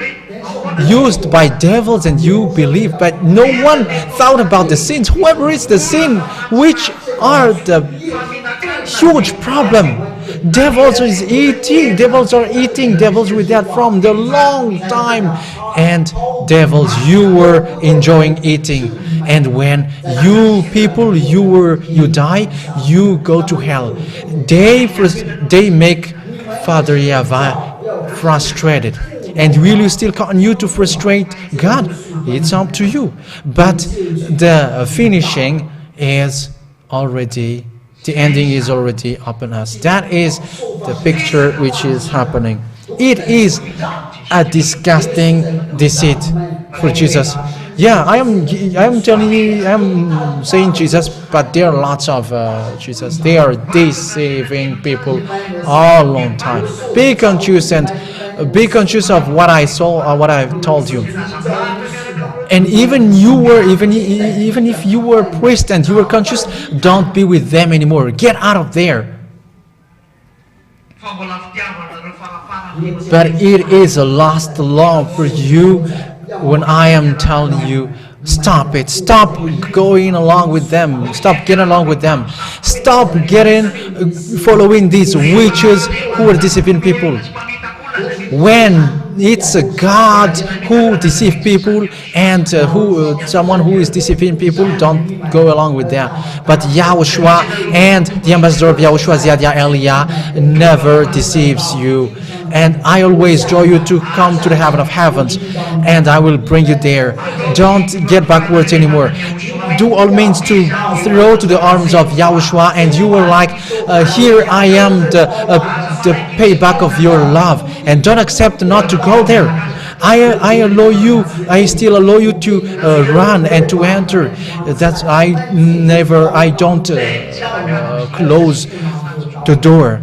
used by devils, and you believe, but no one thought about the sins. Whoever is the sin, which are the huge problem. Devils are eating devils with that from the long time, and devils you were enjoying eating, and when you die, you go to hell. They make Father Yahweh frustrated. And will you still continue to frustrate God? It's up to you. But the finishing is already, the ending is already upon us. That is the picture which is happening. It is a disgusting deceit for Jesus. Yeah, I am telling you, I am saying Jesus, but there are lots of Jesus. They are deceiving people all long time. Be conscious and be conscious of what I saw or what I've told you. And even if you were a priest and you were conscious, don't be with them anymore. Get out of there. But it is a lost law for you when I am telling you, stop it. Stop going along with them. Stop getting along with them. Stop following these witches who are deceiving people. When it's a God who deceives people, and someone who is deceiving people, don't go along with that. But Yahoshuah and the ambassador of Yahoshuah, Ziadia Elia, never deceives you. and I always draw you to come to the heaven of heavens, and I will bring you there. Don't get backwards anymore. Do all means to throw to the arms of Yahoshuah, and you will like, here I am, the payback of your love, and don't accept not to go there. I still allow you to run and to enter. I don't close the door.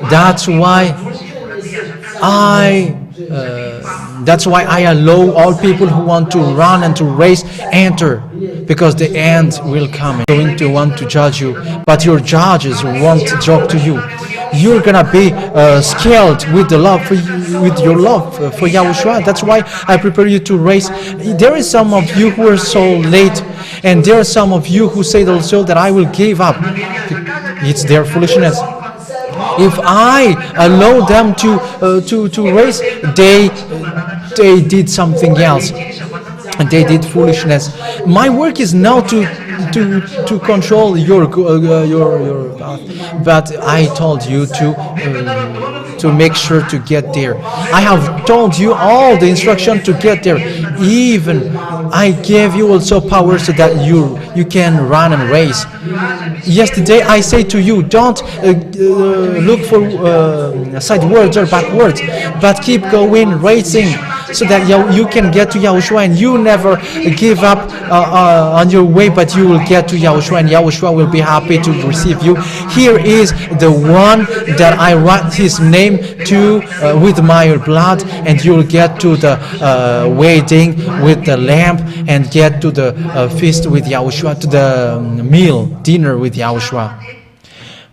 That's why I allow all people who want to run and to race enter, because the end will come. Going to want to judge you, but your judges won't talk to you. You're gonna be scared with the love for you, with your love for Yahoshuah. That's why I prepare you to race. There is some of you who are so late, and there are some of you who say also that I will give up. It's their foolishness. If I allow them to race, they did something else, and they did foolishness. My work is now to control your path, but I told you to make sure to get there. I have told you all the instruction to get there. Even I gave you also power so that you can run and race. Yesterday I say to you, don't look for sidewards or backwards, but keep going racing, so that you can get to Yahoshuah, and you never give up on your way, but you will get to Yahoshuah, and Yahoshuah will be happy to receive you. Here is the one that I write his name to with my blood, and you will get to the wedding with the lamb, and get to the feast with Yahoshuah, to the dinner with Yahoshuah.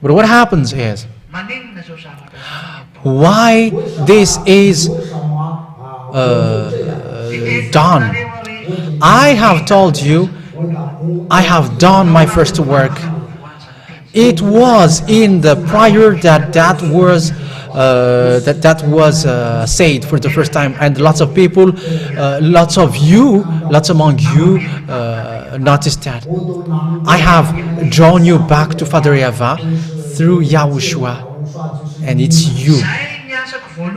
But what happens is, why this is done? I have told you, I have done my first work. It was in the prior that was said for the first time, and lots of people, lots among you noticed that. I have drawn you back to Father Yahweh through Yahoshuah, and it's you.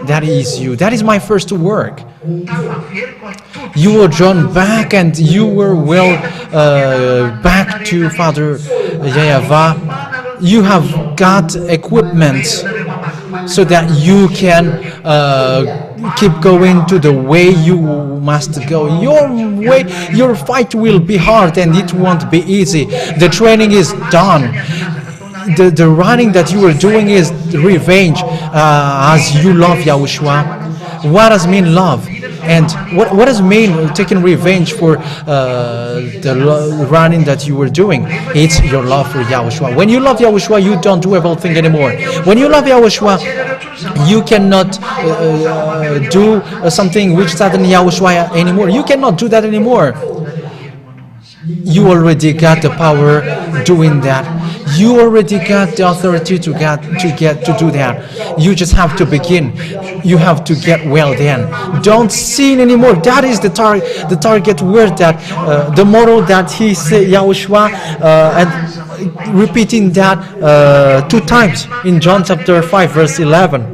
That is you. That is my first work. You were drawn back, and you were back to Father Yahweh. You have got equipment so that you can keep going to the way you must go. Your fight will be hard, and it won't be easy. The training is done. The running that you are doing is revenge, as you love Yahoshuah. What does mean love? And what does it mean taking revenge for the running that you were doing? It's your love for Yahoshuah. When you love Yahoshuah, you don't do everything anymore. When you love Yahoshuah, you cannot do something which sadden Yahoshuah anymore. You cannot do that anymore. You already got the power doing that. You already got the authority to do that. You just have to begin. You have to get well then. Don't sin anymore. That is the target word, that the model that he said, Yahoshuah, and repeating that 2 times in John chapter 5 verse 11.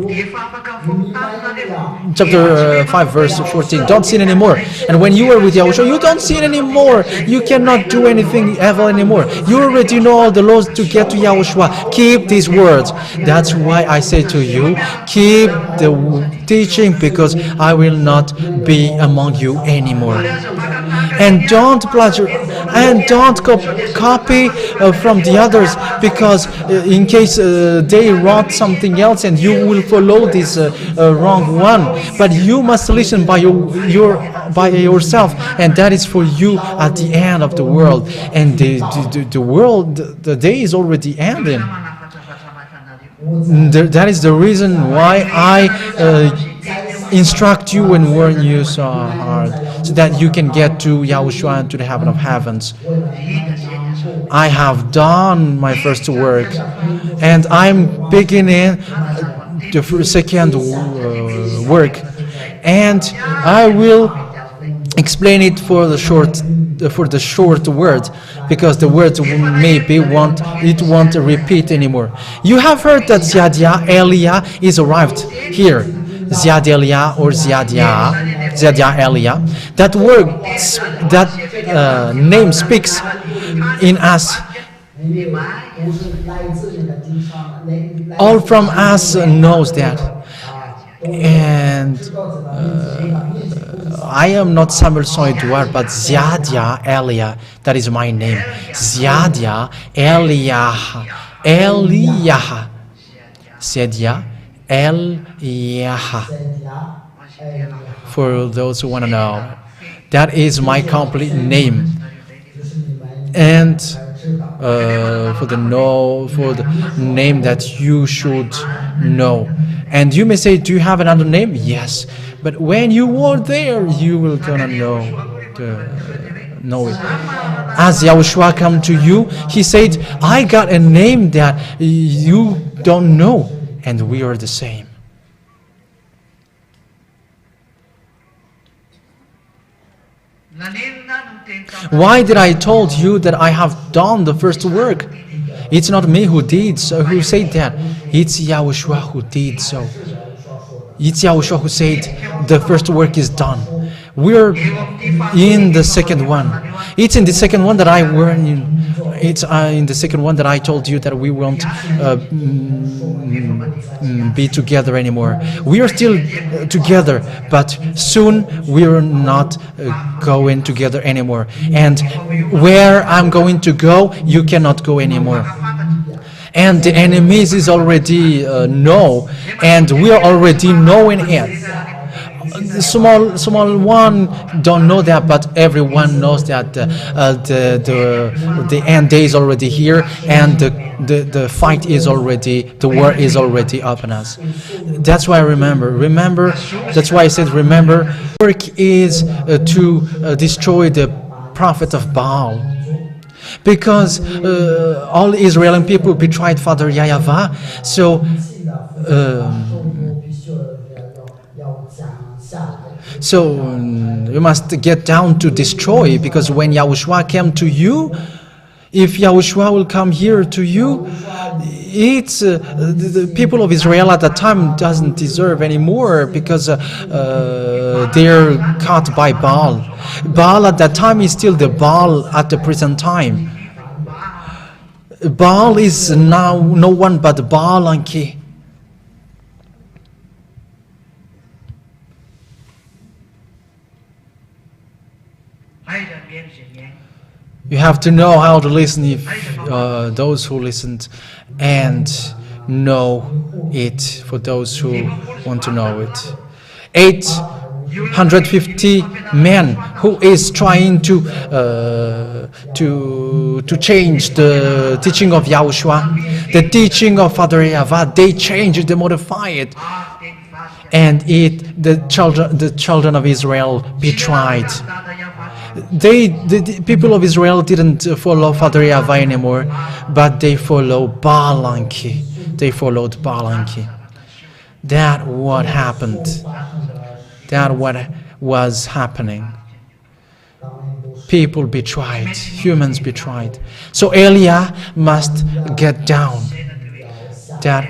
Chapter 5 verse 14. Don't sin anymore. And when you are with Yahoshuah, you don't sin anymore. You cannot do anything evil anymore. You already know all the laws to get to Yahoshuah. Keep these words. That's why I say to you, keep the teaching, because I will not be among you anymore. And don't plagiarize, and don't copy from the others, because in case they wrote something else and you will follow this wrong one. But you must listen by yourself, and that is for you at the end of the world. And the world, the day is already ending. That is the reason why I instruct you and warn you so hard, so that you can get to Yahoshuah and to the heaven of heavens. I have done my first work, and I'm beginning the second work, and I will explain it for the short word, because the word maybe won't repeat anymore. You have heard that Ziadia Elia is arrived here. Ziadelia or Ziadia Elia. That word, that name speaks in us. All from us knows that. And I am not Samuel Son Edouard, but Ziadia Elia. That is my name. Ziadia Eliah. Eliah. Ziadia Eliah. For those who want to know, that is my complete name. And for the name that you should know. And you may say, do you have another name? Yes. But when you are there, you will gonna know it. As Yahoshuah come to you, he said, I got a name that you don't know. And we are the same. Why did I told you that I have done the first work? It's not me who did so, who said that. It's Yahoshuah who did so. It's Yahoshuah who said the first work is done. We're in the second one. It's in the second one that I were in. It's in the second one that I told you that we won't be together anymore. We are still together, but soon we are not going together anymore. And where I'm going to go, you cannot go anymore. And the enemies is already know, and we are already knowing it. The small one don't know that, but everyone knows that the end day is already here, and the fight is already, the war is already upon us. That's why remember. That's why I said remember. Work is to destroy the prophet of Baal. Because all Israeli people betrayed Father Yahweh, so you must get down to destroy. Because when Yahoshuah came to you, if Yahoshuah will come here to you, it's the people of Israel at that time doesn't deserve anymore, because they're caught by Baal. Baal at that time is still the Baal at the present time. Baal is now no one but Baal Anki. You have to know how to listen, if those who listened, and know it for those who want to know it. 850 men who is trying to change the teaching of Yahoshuah, the teaching of Father Yahweh. They change it, they modify it, and the children of Israel betrayed. The people of Israel didn't follow Father Yahweh anymore, but they followed Baalanki. They followed Baalanki. That what happened. That what was happening. People betrayed. Humans betrayed. So Elia must get down. That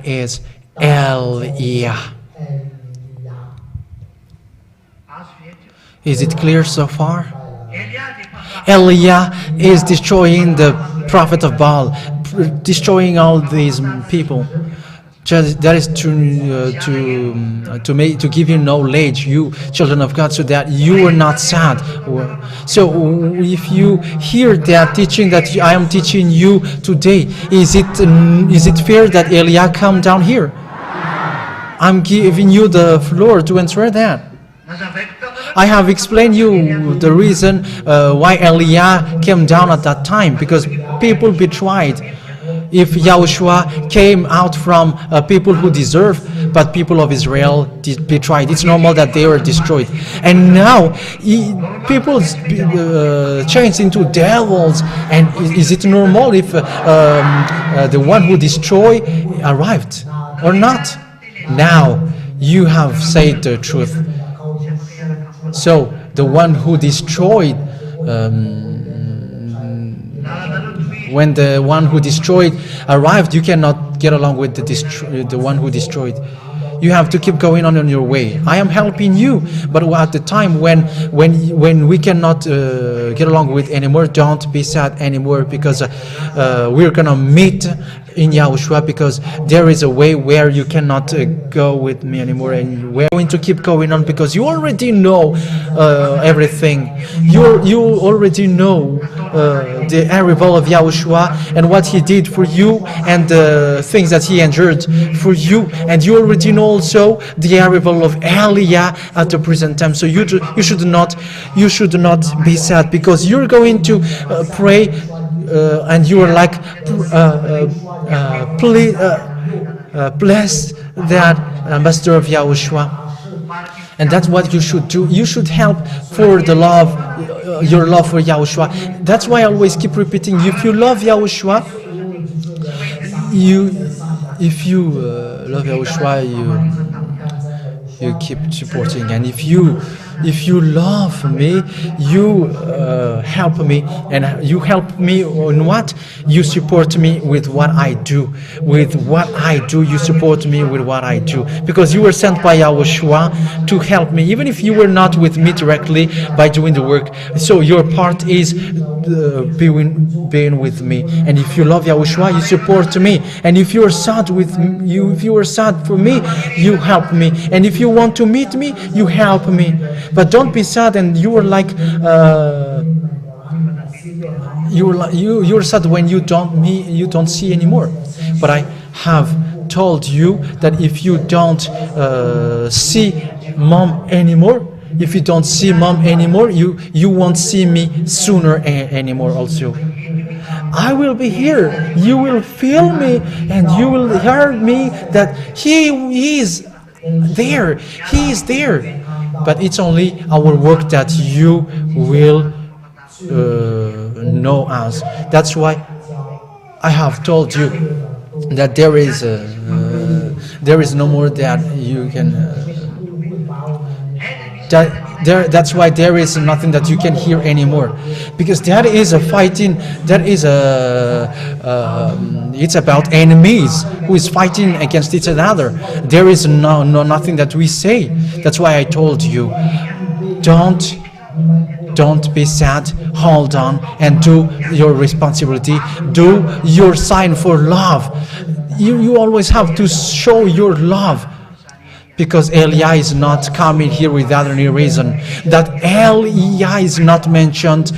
is Elia. Is it clear so far? Elia is destroying the prophet of Baal, destroying all these people. That is to give you knowledge, you children of God, so that you are not sad. So if you hear that teaching that I am teaching you today, is it fair that Elia come down here? I'm giving you the floor to answer that. I have explained you the reason why Elia came down at that time, because people betrayed. If Yahoshuah came out from people who deserve, but people of Israel betrayed, it's normal that they were destroyed. And now people changed into devils, and is it normal if the one who destroyed arrived or not? Now you have said the truth. So the one who destroyed. When the one who destroyed arrived, you cannot get along with the one who destroyed. You have to keep going on your way. I am helping you, but at the time when we cannot get along with anymore, don't be sad anymore, because we're gonna meet in Yahoshuah, because there is a way where you cannot go with me anymore, and we're going to keep going on, because you already know everything. You already know the arrival of Yahoshuah and what he did for you, and the things that he endured for you, and you already know also the arrival of Eliah at the present time. So you should not be sad, because you're going to pray, and you are like, please bless that ambassador of Yahoshuah. And that's what you should do. You should help for the love, your love for Yahoshuah. That's why I always keep repeating, if you love Yahoshuah, if you love Yahoshuah, you keep supporting. And if you love me, you help me, and you help me on what? You support me with what I do. With what I do, you support me with what I do. Because you were sent by Yahoshuah to help me, even if you were not with me directly by doing the work. So your part is being with me. And if you love Yahoshuah, you support me. And if you are sad with you, if you are sad for me, you help me. And if you want to meet me, you help me. But don't be sad, and you are like you're sad when you don't see anymore. But I have told you that if you don't see mom anymore, you won't see me sooner anymore also. I will be here. You will feel me, and you will hear me that he is there. He is there. But it's only our work that you will know us. That's why I have told you that there is no more that you can. That's why there is nothing that you can hear anymore, because that is a fighting. That is it's about enemies who is fighting against each other. There is nothing that we say. That's why I told you, don't be sad. Hold on and do your responsibility. Do your sign for love. You always have to show your love. Because Eliah is not coming here without any reason. That Eliah is not mentioned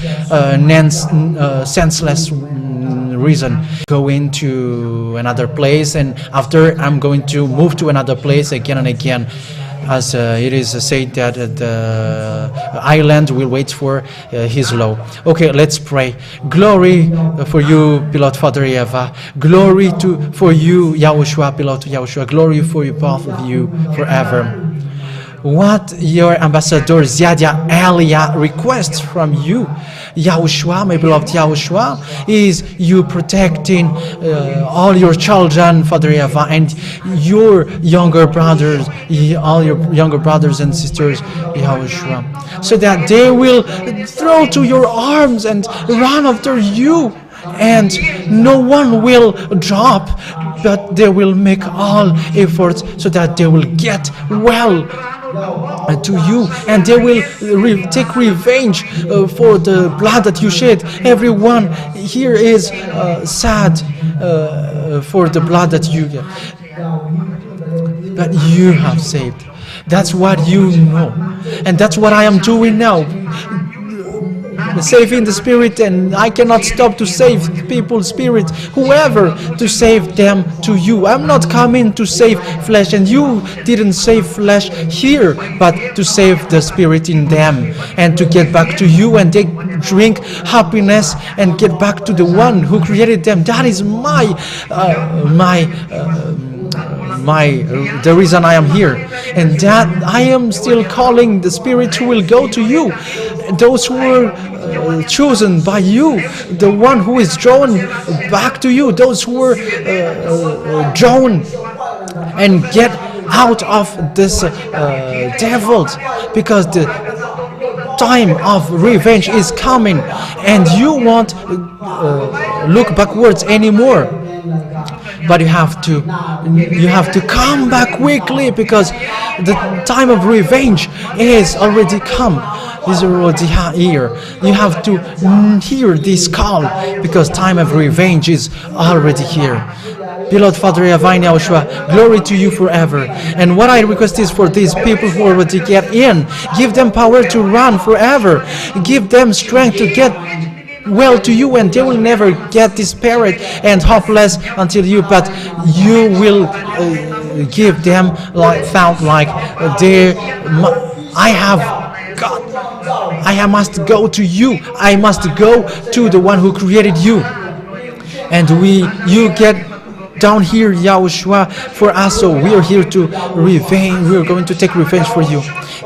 senseless reason. Go into another place, and after I'm going to move to another place again and again. As it is said that the island will wait for his law. Okay, let's pray. Glory for you, beloved Father Eva. Glory for you, Yahoshuah, beloved Yahoshuah. Glory for you, both of you, forever. What your ambassador Ziadia Eliah requests from you, Yahoshuah, my beloved Yahoshuah, is you protecting all your children, Father Eva, and your younger brothers, all your younger brothers and sisters, Yahoshuah, so that they will throw to your arms and run after you, and no one will drop, but they will make all efforts so that they will get well to you, and they will take revenge for the blood that you shed. Everyone here is sad for the blood that you get, but you have saved. That's what you know, and that's what I am doing now, saving the spirit. And I cannot stop to save people's spirit, whoever, to save them to you. I'm not coming to save flesh, and you didn't save flesh here, but to save the spirit in them, and to get back to you, and they drink happiness and get back to the one who created them. That is the reason I am here, and that I am still calling the spirit who will go to you, those who were chosen by you, the one who is drawn back to you, those who were drawn and get out of this devils, because the time of revenge is coming, and you won't look backwards anymore. But you have to come back quickly, because the time of revenge is already come. Is already here. You have to hear this call, because time of revenge is already here. Beloved Father Yahoshuah, glory to you forever. And what I request is for these people who already get in, give them power to run forever. Give them strength to get well to you, and they will never get despaired and hopeless until you, but you will give them felt like I must go to you. I must go to the one who created you. And you get down here, Yahoshuah, for us. So we are here to revenge. We are going to take revenge for you.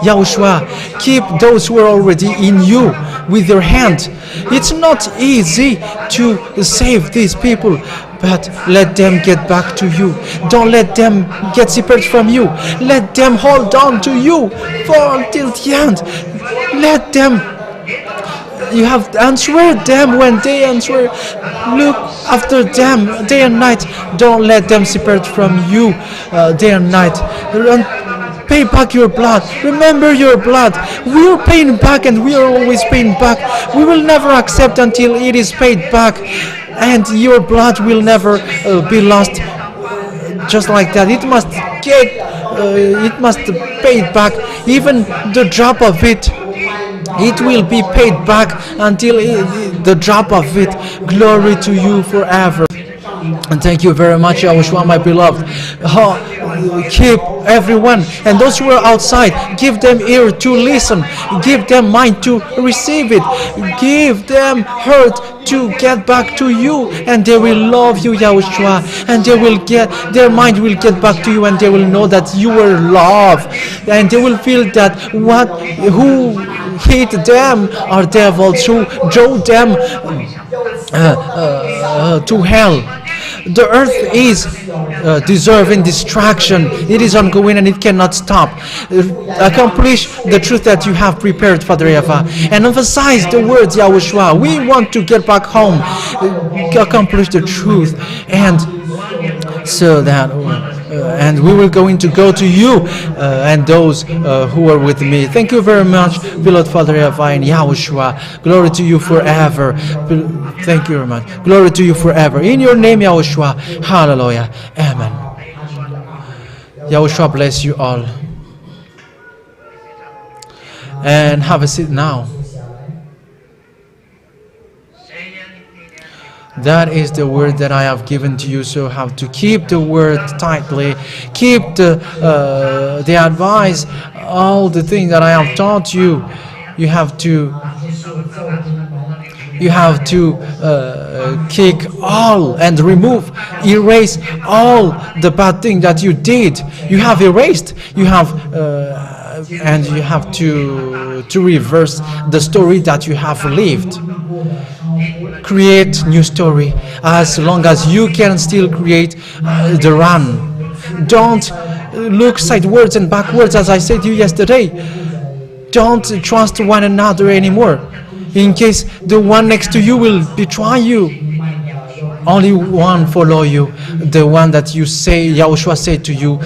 Yahoshuah, keep those who are already in you with your hand. It's not easy to save these people, but let them get back to you. Don't let them get separated from you. Let them hold on to you until the end. Let them. You have answered them when they answer. Look after them day and night. Don't let them separate from you day and night. Pay back your blood. Remember your blood. We are paying back, and we are always paying back. We will never accept until it is paid back. And your blood will never be lost just like that. It must pay back. Even the drop of it, it will be paid back until the drop of it. Glory to you forever. And thank you very much, Yahoshuah, my beloved. Keep everyone, and those who are outside, give them ear to listen, give them mind to receive it, give them heart to get back to you, and they will love you, Yahoshuah, and their mind will get back to you, and they will know that you are loved, and they will feel that who hate them are devils, who drove them to hell. The earth is deserving destruction. It is ongoing and it cannot stop. Accomplish the truth that you have prepared, Father Yahweh, and emphasize the words, Yahoshuah. We want to get back home, accomplish the truth, and so that and we will going to go to you and those who are with me. Thank you very much, beloved Father Yahweh and Yahoshuah. Glory to you forever. Thank you very much. Glory to you forever. In your name, Yahoshuah. Hallelujah. Amen. Yahoshuah bless you all. And have a seat now. That is the word that I have given to you, so have to keep the word tightly, keep the advice, all the things that I have taught you. You have to kick all and erase all the bad thing that you did. You have erased. And you have to reverse the story that you have lived. Create new story. As long as you can still create the run. Don't look sideways and backwards, as I said to you yesterday. Don't trust one another anymore, in case the one next to you will betray you. Only one follow you, the one that you say Yahoshuah said to you.